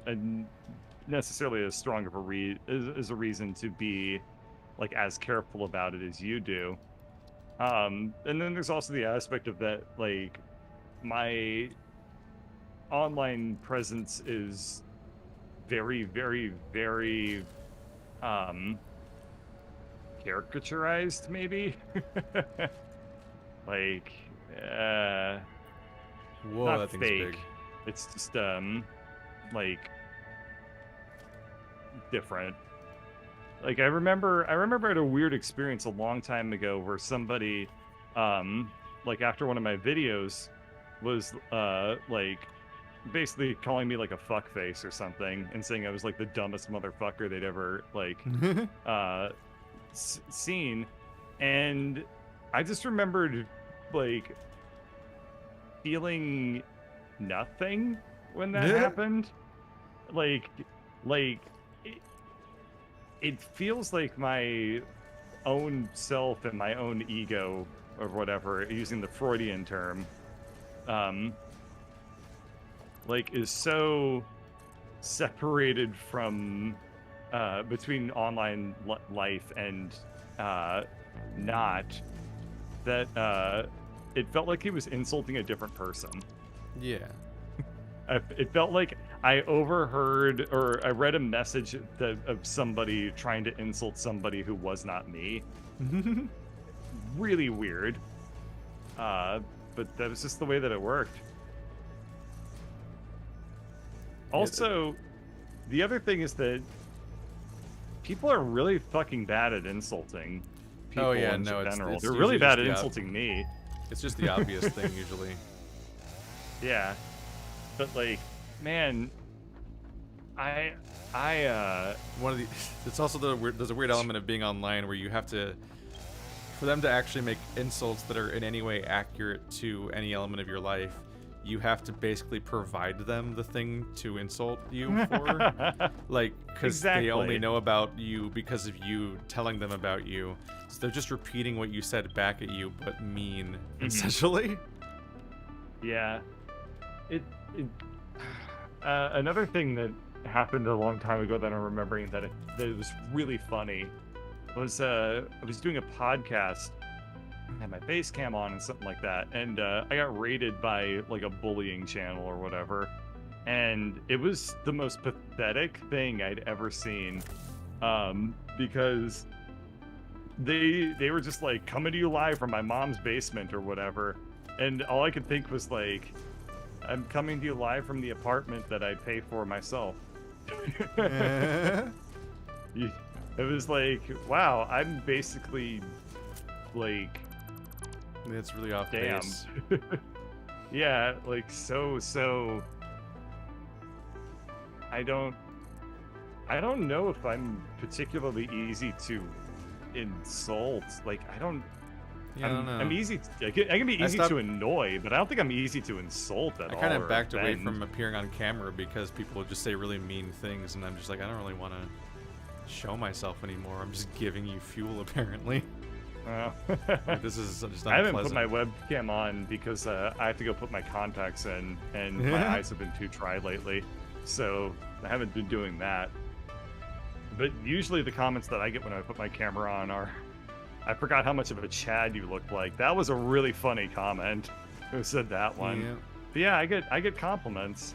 necessarily as strong of a reason to be like as careful about it as you do. And then there's also the aspect of that like my online presence is very, very, very caricaturized, maybe. Like whoa, not that thing's fake. big. It's just like different. Like I remember I had a weird experience a long time ago where somebody like after one of my videos was like basically calling me like a fuckface or something, and saying I was like the dumbest motherfucker they'd ever like seen. And I just remembered like feeling nothing when that happened. Like it feels like my own self and my own ego or whatever, using the Freudian term, like is so separated from between online life and not, that it felt like he was insulting a different person. Yeah. It felt like I overheard or I read a message of somebody trying to insult somebody who was not me. Really weird. But that was just the way that it worked. Also, the other thing is that people are really fucking bad at insulting people in general. They're really bad at insulting me. It's just the obvious thing usually. Yeah. But like, man, one of the it's also there's a weird element of being online where you have to, for them to actually make insults that are in any way accurate to any element of your life, you have to basically provide them the thing to insult you for. Like, because they only know about you because of you telling them about you. So they're just repeating what you said back at you, but mean, essentially. Yeah. Another thing that happened a long time ago that I'm remembering that it was really funny was I was doing a podcast, I had my face cam on and something like that, and I got raided by like a bullying channel or whatever, and it was the most pathetic thing I'd ever seen, because they were just like coming to you live from my mom's basement or whatever, and all I could think was like, I'm coming to you live from the apartment that I pay for myself. It was like, wow, I'm basically like, it's really off damn. base. Yeah, like so I don't know if I'm particularly easy to insult. Like I don't know. I'm easy. I can be easy to annoy, but I don't think I'm easy to insult at all. I kind of backed away from appearing on camera because people would just say really mean things, and I'm just like, I don't really want to show myself anymore. I'm just giving you fuel, apparently. Well, Like, this is just I haven't put unpleasant. my webcam on because I have to go put my contacts in, and my eyes have been too dry lately, so I haven't been doing that. But usually the comments that I get when I put my camera on are, "I forgot how much of a Chad you look like." That was a really funny comment. Who said that one? Yeah. But yeah, I get compliments.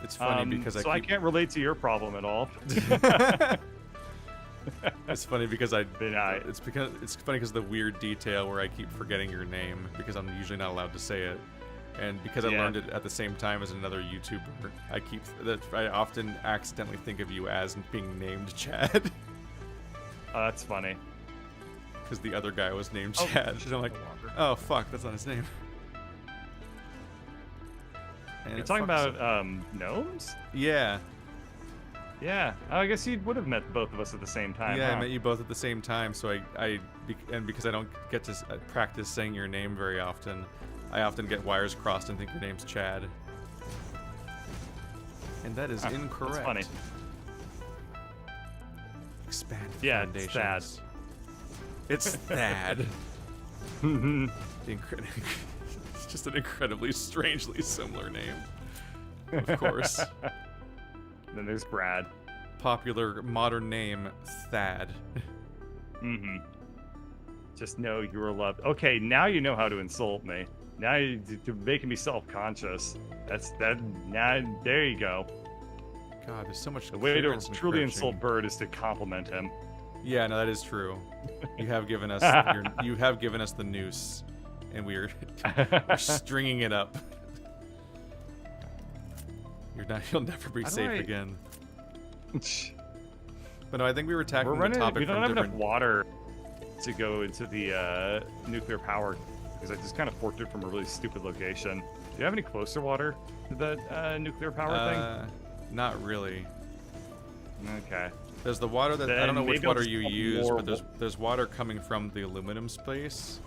It's funny because I can't relate to your problem at all. It's funny because But it's funny because the weird detail where I keep forgetting your name because I'm usually not allowed to say it, and because I learned it at the same time as another YouTuber, I often accidentally think of you as being named Chad. Oh, that's funny. Because the other guy was named Chad, and I'm like, oh fuck, that's not his name. And You're talking about gnomes? Yeah. Yeah, I guess you would have met both of us at the same time. Yeah, huh? I met you both at the same time, so and because I don't get to practice saying your name very often, I often get wires crossed and think your name's Chad. And that is incorrect. That's funny. Expand Yeah, foundations. It's Thad. It's just an incredibly strangely similar name. Of course. Then there's Brad. Popular modern name, Thad. Mm-hmm. Just know you are loved. Okay, now you know how to insult me. Now you're making me self-conscious. Now, there you go. God, there's so much. The way to clearance and truly encroaching. insult Bird is to compliment him. Yeah, no, that is true. You have given us you have given us the noose, and we're stringing it up. You'll never be safe again. But no, I think we were tackling the topic we don't from have different. enough water to go into the nuclear power because I just kind of forked it from a really stupid location. Do you have any closer water to that nuclear power Not really. thing? Okay. There's the water that I Then don't know which maybe I'll water just you pump use, more but there's water coming from the aluminum space.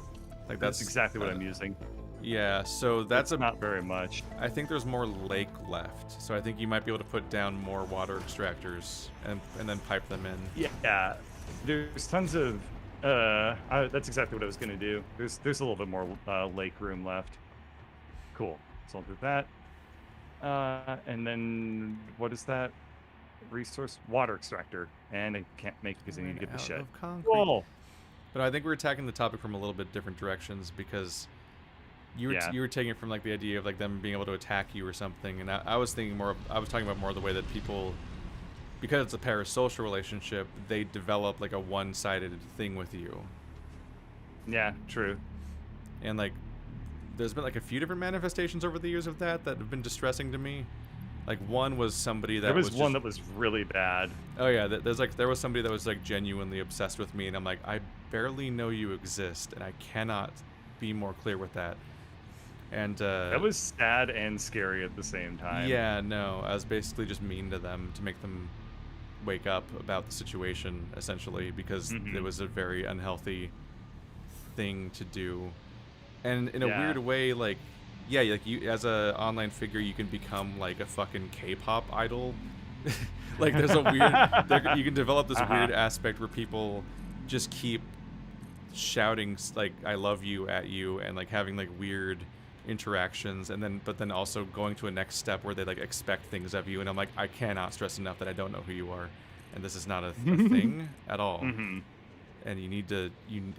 Like That's exactly what I'm using. Yeah, so that's not very much. I think there's more lake left, so I think you might be able to put down more water extractors and then pipe them in. Yeah, there's tons of. That's exactly what I was gonna do. There's a little bit more lake room left. Cool. So I'll do that. And then what is that? Resource water extractor, and I can't make it because I need to get the shed. Cool. But I think we're attacking the topic from a little bit different directions because you were taking it from like the idea of like them being able to attack you or something, and I was thinking more. I was talking about more the way that people, because it's a parasocial relationship, they develop like a one-sided thing with you. Yeah, true. And like, there's been like a few different manifestations over the years of that have been distressing to me. Like one was somebody that there was one that was really bad. Oh yeah, there was somebody that was like genuinely obsessed with me, and I'm like, I barely know you exist, and I cannot be more clear with that. And that was sad and scary at the same time. Yeah, no, I was basically just mean to them to make them wake up about the situation, essentially, because it was a very unhealthy thing to do. And in a weird way, like, yeah, like you as a online figure, you can become like a fucking K-pop idol. Like there's a weird, you can develop this weird aspect where people just keep shouting like "I love you" at you and like having like weird interactions, and but then also going to a next step where they like expect things of you, and I'm like, I cannot stress enough that I don't know who you are, and this is not a thing at all. And you need to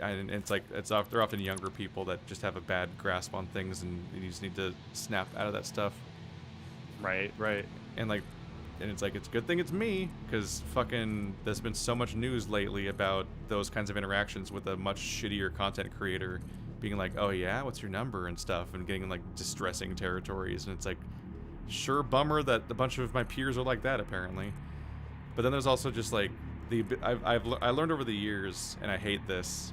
and it's like they're often younger people that just have a bad grasp on things, and you just need to snap out of that stuff. Right. And like, and it's like, it's a good thing it's me, because fucking there's been so much news lately about those kinds of interactions with a much shittier content creator being like, oh yeah, what's your number and stuff, and getting in like distressing territories, and it's like, sure, bummer that a bunch of my peers are like that apparently. But then there's also just like I learned over the years, and I hate this,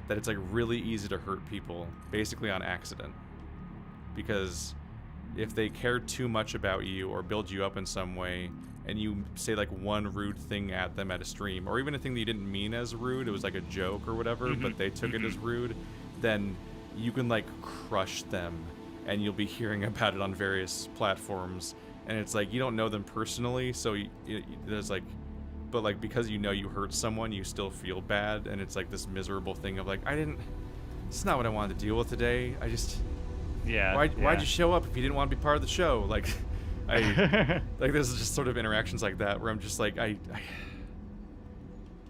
that it's like really easy to hurt people basically on accident, because if they care too much about you or build you up in some way, and you say like one rude thing at them at a stream, or even a thing that you didn't mean as rude, it was like a joke or whatever, but they took it as rude, then you can like crush them, and you'll be hearing about it on various platforms, and it's like you don't know them personally, so there's like but like because you know you hurt someone, you still feel bad, and it's like this miserable thing of like, it's not what I wanted to deal with today. I just, why'd you show up if you didn't want to be part of the show? Like, like there's just sort of interactions like that where I'm just like,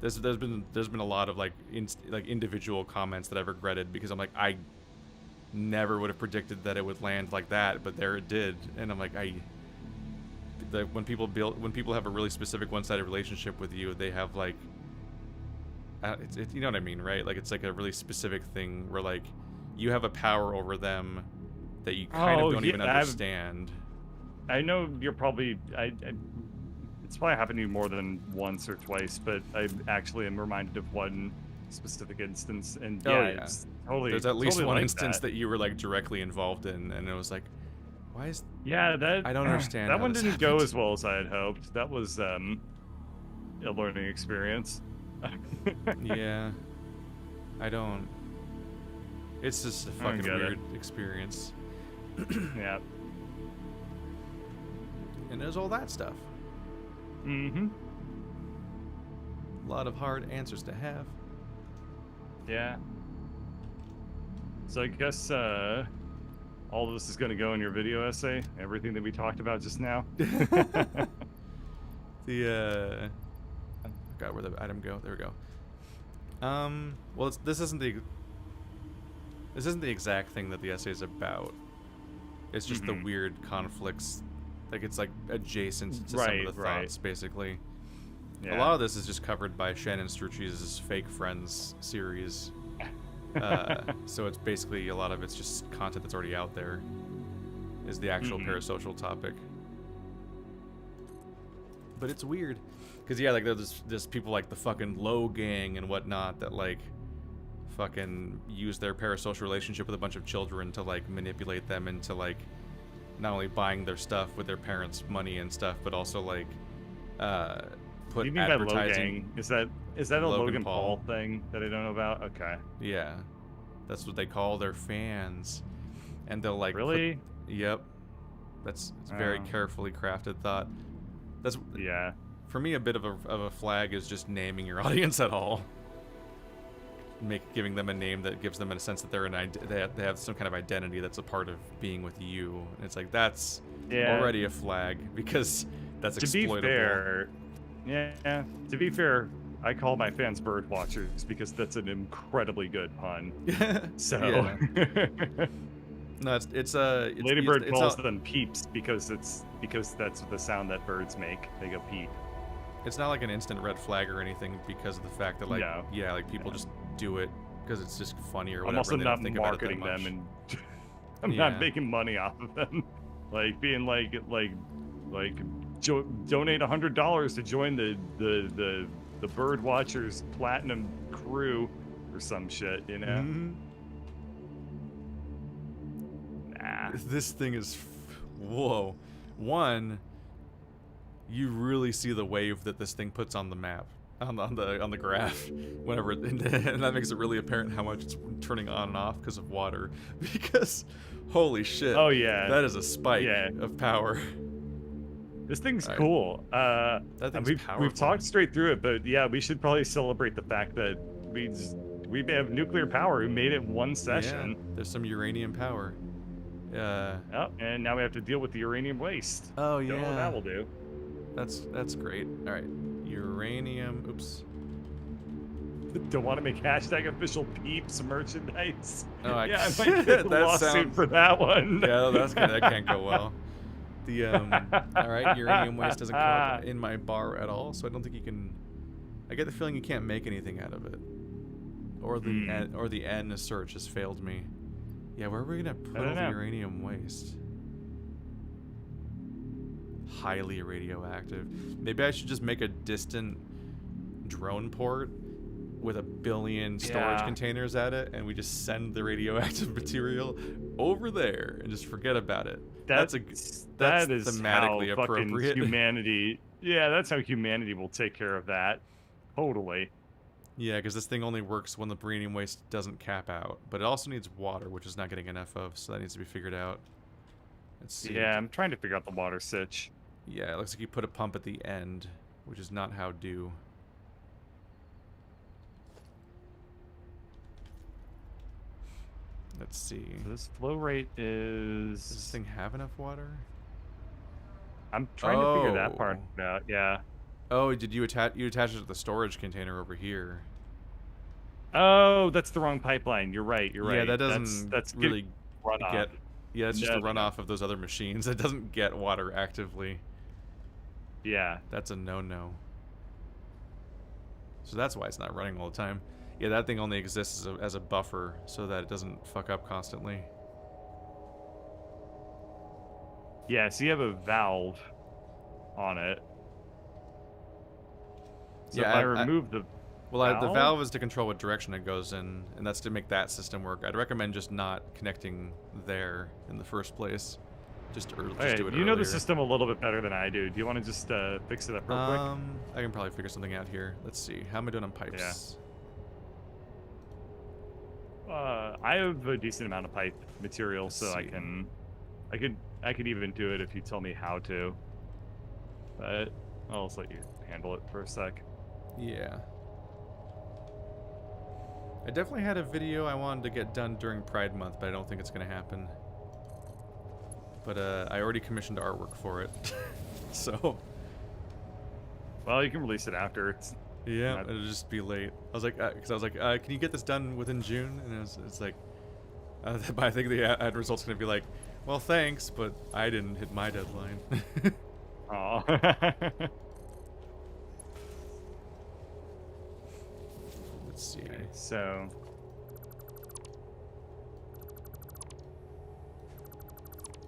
there's been a lot of like individual comments that I've regretted because I'm like, I never would have predicted that it would land like that, but there it did, and I'm like, when people have a really specific one-sided relationship with you, they have like, you know what I mean, right? Like it's like a really specific thing where like you have a power over them that you kind of don't even understand. I know you're probably it's probably happened to you more than once or twice, but I actually am reminded of one specific instance, and it's totally. There's at least one like instance that you were like directly involved in, and it was like, why is that I don't understand. That one didn't go as well as I had hoped. That was a learning experience. Yeah, I don't. It's just a fucking weird experience. Yeah. And there's all that stuff. Mm-hmm. A lot of hard answers to have. Yeah. So I guess all of this is going to go in your video essay. Everything that we talked about just now. I forgot where the item go. There we go. Well, this isn't the exact thing that the essay is about. It's just the weird conflicts. Like it's like adjacent to some of the thoughts, basically. Yeah. A lot of this is just covered by Shannon Strucci's Fake Friends series. So it's basically a lot of it's just content that's already out there. Is the actual parasocial topic. But it's weird. Because, yeah, like, there's people like the fucking Low Gang and whatnot that, like, fucking use their parasocial relationship with a bunch of children to, like, manipulate them into, like, not only buying their stuff with their parents' money and stuff, but also, like, put you mean advertising. By Low Gang? Is that a Logan Paul thing that I don't know about? Okay. Yeah. That's what they call their fans. And they'll, like... Really? Yep. It's very carefully crafted thought. That's... Yeah. For me, a bit of a flag is just naming your audience at all. Giving them a name that gives them a sense that they have some kind of identity that's a part of being with you. And it's like, that's already a flag, because that's exploitable. To be fair, I call my fans bird watchers because that's an incredibly good pun. So... No, it's Ladybird calls them peeps because that's the sound that birds make. They go peep. It's not like an instant red flag or anything because of the fact that like people just do it because it's just funny or whatever. I'm also not marketing them, and I'm not making money off of them. Like being like donate $100 to join the Bird Watchers Platinum crew or some shit, you know. Mm-hmm. This thing is, whoa. One, you really see the wave that this thing puts on the map, on the graph, whenever, and that makes it really apparent how much it's turning on and off because of water. Because, holy shit! Oh yeah, that is a spike of power. This thing's cool. That thing's powerful. We've talked straight through it, but yeah, we should probably celebrate the fact that we have nuclear power. We made it one session. Yeah, there's some uranium power. Oh, and now we have to deal with the uranium waste. Oh yeah, what that will do. That's great. All right, uranium. Oops. Don't want to make #official peeps merchandise. Oh, I might get a lawsuit for that one. Yeah, that can't go well. The all right, uranium waste doesn't come up in my bar at all, so I don't think you can. I get the feeling you can't make anything out of it, or the N search has failed me. Yeah, where are we gonna put all the uranium waste? Highly radioactive. Maybe I should just make a distant drone port with 1 billion storage containers at it, and we just send the radioactive material over there and just forget about it. That is thematically how appropriate. Humanity. Yeah, that's how humanity will take care of that. Totally. Yeah, because this thing only works when the uranium waste doesn't cap out. But it also needs water, which is not getting enough of, so that needs to be figured out. Let's see. Yeah, I'm trying to figure out the water sitch. Yeah, it looks like you put a pump at the end. which is not how do. Let's see. This flow rate is... Does this thing have enough water? I'm trying to figure that part out, yeah. Oh, did you attach it to the storage container over here? Oh, that's the wrong pipeline. You're right, you're right. Yeah, that doesn't that's really runoff. get... Yeah, it's just the runoff of those other machines. It doesn't get water actively. Yeah. That's a no-no. So that's why it's not running all the time. Yeah, that thing only exists as a buffer so that it doesn't fuck up constantly. Yeah, so you have a valve on it. So yeah, if I remove the valve? The valve is to control what direction it goes in, and that's to make that system work. I'd recommend just not connecting there in the first place. Just do it earlier. You know the system a little bit better than I do. Do you want to just fix it up real quick? I can probably figure something out here. Let's see. How am I doing on pipes? Yeah. I have a decent amount of pipe material, so I could even do it if you tell me how to. But I'll just let you handle it for a sec. Yeah. I definitely had a video I wanted to get done during Pride Month, but I don't think it's going to happen. But I already commissioned artwork for it, so... Well, you can release it after. It's it'll just be late. I was like, can you get this done within June? And it's like, I think the ad result's going to be like, well, thanks, but I didn't hit my deadline. Oh. Let's see. Okay, so...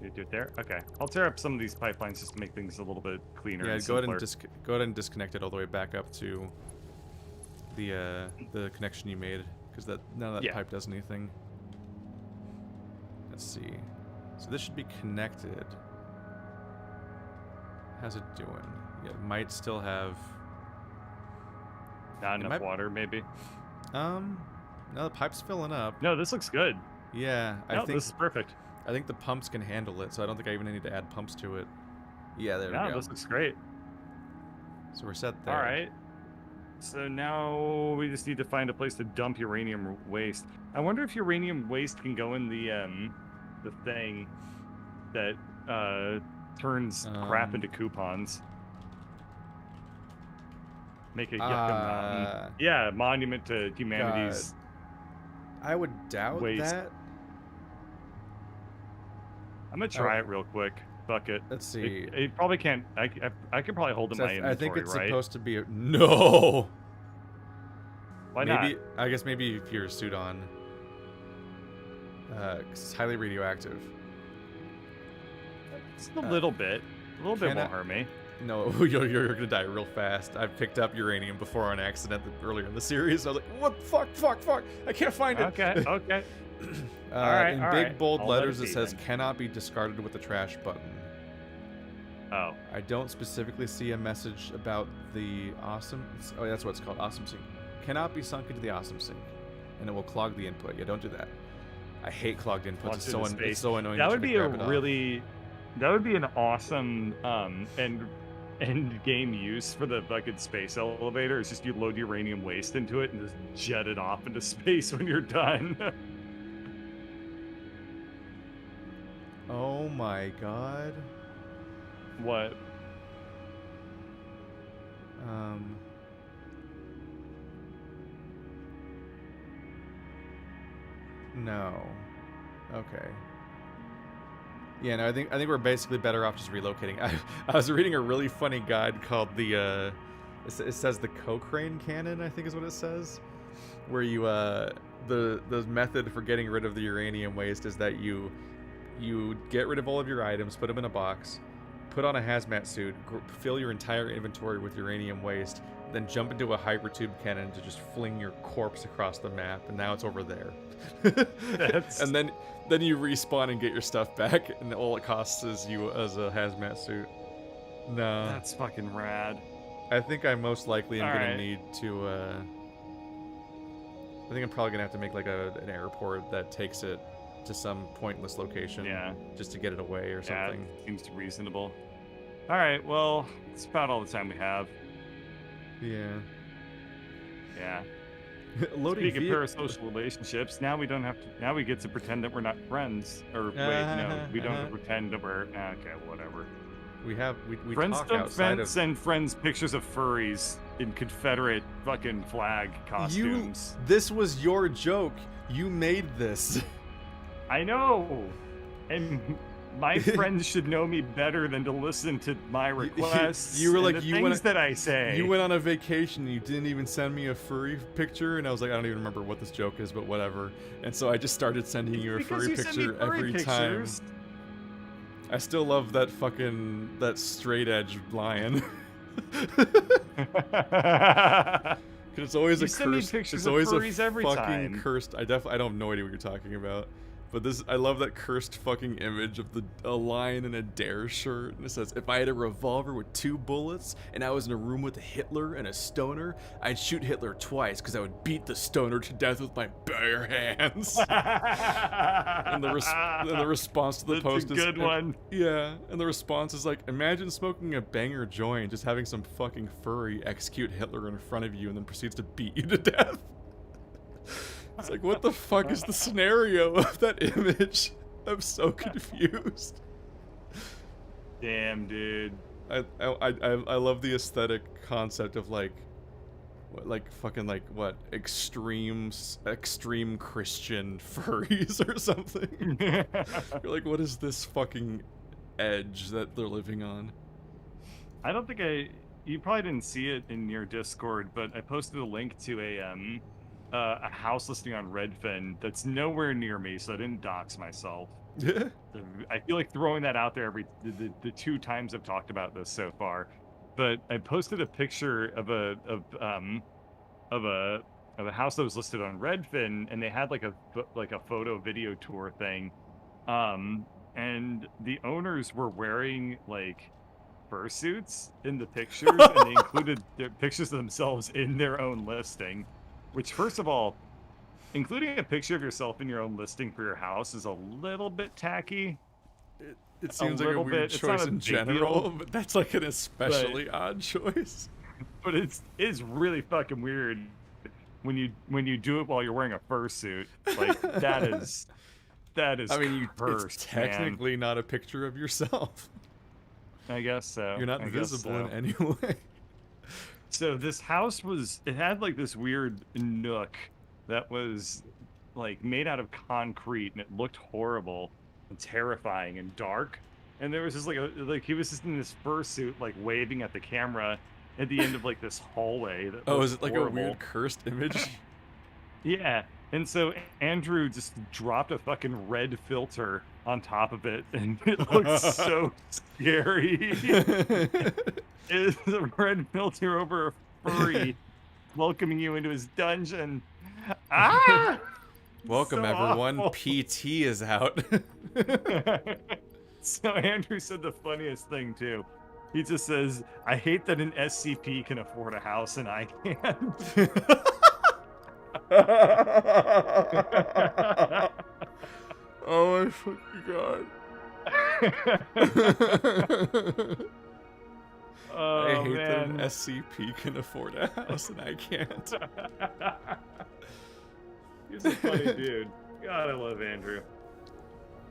You do it there? Okay. I'll tear up some of these pipelines just to make things a little bit cleaner. Yeah, and go ahead and disconnect it all the way back up to the connection you made, because none of that pipe does anything. Let's see. So this should be connected. How's it doing? Yeah, it might still have not enough water, maybe. No, the pipe's filling up. No, this looks good. Yeah, I think this is perfect. I think the pumps can handle it, so I don't think I even need to add pumps to it. Yeah, there we go. This looks great. So we're set there. All right. So now we just need to find a place to dump uranium waste. I wonder if uranium waste can go in the thing that turns crap into coupons. Make a mountain. Yeah, monument to humanity's. God. I would doubt waste. That. I'm gonna try it real quick. Fuck it. Let's see. It probably can't. I could probably hold in my inventory, I think it's right? supposed to be. No. Why not? I guess maybe if you're suit on. 'Cause it's highly radioactive. Just a little bit. A little bit won't hurt me. No, you're gonna die real fast. I've picked up uranium before on accident earlier in the series. I was like, what? Fuck! I can't find it. Okay. In big bold letters, it says cannot be discarded with the trash button. Oh. I don't specifically see a message about the awesome. Oh, that's what it's called. Awesome sink cannot be sunk into the awesome sink, and it will clog the input. Yeah, don't do that. I hate clogged inputs. It's so annoying. That would be that would be an awesome end game use for the fucking space elevator. It's just you load uranium waste into it and just jet it off into space when you're done. Oh my god. What? No. Okay. Yeah, no, I think we're basically better off just relocating. I was reading a really funny guide called it says the Cochrane cannon, I think is what it says, where you the method for getting rid of the uranium waste is that you get rid of all of your items, put them in a box, put on a hazmat suit, fill your entire inventory with uranium waste, then jump into a hypertube cannon to just fling your corpse across the map, and now it's over there. And then you respawn and get your stuff back, and all it costs is you as a hazmat suit. No. That's fucking rad. I think I most likely am going to need to... I think I'm probably going to have to make like an airport that takes it to some pointless location. Yeah. Just to get it away or something. Yeah, seems reasonable. Alright, well, it's about all the time we have. Yeah. Yeah. Loading Speaking of parasocial relationships, now we don't have to. Now we get to pretend that we're not friends. Or wait, no, we don't have to pretend that we're. Okay, whatever. We friends talk don't outside of. send friends pictures of furries in Confederate fucking flag costumes. This was your joke. You made this. I know, and my friends should know me better than to listen to my requests. You were like, the things that I say. You went on a vacation and you didn't even send me a furry picture, and I was like, I don't even remember what this joke is, but whatever. And so I just started sending you a furry picture every time. I still love that straight edge lion. It's always a cursed. It's always a fucking cursed. I don't have no idea what you're talking about. But I love that cursed fucking image of a lion in a Dare shirt, and it says, "If I had a revolver with 2 bullets and I was in a room with a Hitler and a stoner, I'd shoot Hitler twice because I would beat the stoner to death with my bare hands." and the response to the post is, good one. Yeah, and the response is like, "Imagine smoking a banger joint, just having some fucking furry execute Hitler in front of you, and then proceeds to beat you to death." It's like, what the fuck is the scenario of that image? I'm so confused. Damn, dude. I love the aesthetic concept of extreme Christian furries or something. You're like, what is this fucking edge that they're living on? I don't think you probably didn't see it in your Discord, but I posted a link to a house listing on Redfin that's nowhere near me, so I didn't dox myself. I feel like throwing that out there the 2 times I've talked about this so far. But I posted a picture of a house that was listed on Redfin, and they had like a photo video tour thing, and the owners were wearing like fursuits in the pictures, and they included their pictures of themselves in their own listing. Which, first of all, including a picture of yourself in your own listing for your house is a little bit tacky. It seems like a weird choice in general, but that's like an especially odd choice. But it's really fucking weird when you do it while you're wearing a fursuit. Like that is. I mean, it's technically not a picture of yourself. I guess so. You're not visible in any way. So this house it had like this weird nook that was like made out of concrete, and it looked horrible and terrifying and dark. And there was just like he was just in this fursuit, like waving at the camera at the end of like this hallway. Is it like horrible. A weird cursed image? Yeah. And so Andrew just dropped a fucking red filter on top of it, and it looks so scary. It's a red filter over a furry welcoming you into his dungeon. Ah! Welcome, so everyone. Awful. PT is out. So Andrew said the funniest thing, too. He just says, "I hate that an SCP can afford a house and I can't." Oh my fucking god. Oh, I hate man. that an SCP can afford a house and I can't. He's a funny dude. God, I love Andrew.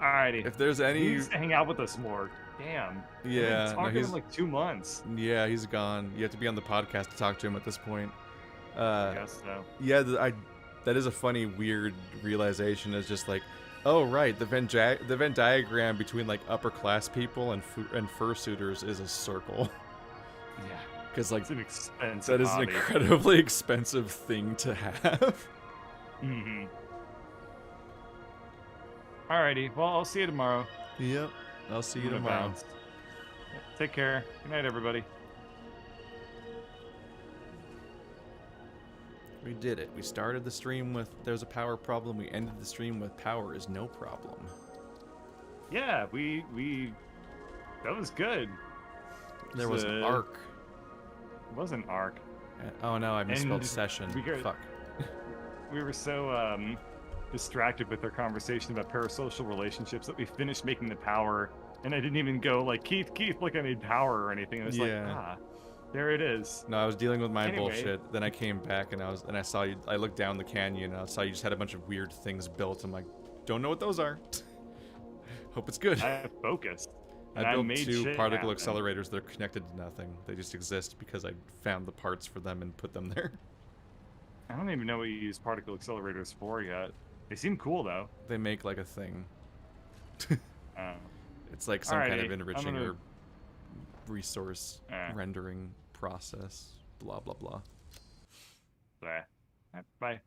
Alrighty. If there's any... He needs to hang out with us more. Damn. Yeah. I've been talking to him like 2 months. Yeah, he's gone. You have to be on the podcast to talk to him at this point. I guess so. Yeah, that is a funny, weird realization. Is just like, oh right, the Venn diagram between like upper class people and fursuiters is a circle. Yeah, because like it's an expensive that is hobby. An incredibly expensive thing to have. Mm-hmm. Alrighty, well I'll see you tomorrow. Yep, I'll see you tomorrow. Take care. Good night, everybody. We did it. We started the stream with there's a power problem. We ended the stream with power is no problem. Yeah, we that was good. There was an arc. It was an arc. Oh no, I misspelled session. Fuck. We were so distracted with our conversation about parasocial relationships that we finished making the power, and I didn't even go like, Keith, look, I made power or anything. I was like, There it is. No, I was dealing with my Anyway. bullshit. Then I came back and I saw you. I looked down the canyon and I saw you just had a bunch of weird things built. I'm like, don't know what those are. Hope it's good. I have focus. I built made 2 particle happen. accelerators that are connected to nothing. They just exist because I found the parts for them and put them there. I don't even know what you use particle accelerators for yet. They seem cool though. They make like a thing. Oh. It's like some kind of Alrighty, enriching gonna... or resource rendering process. Blah blah blah. Bye. Bye.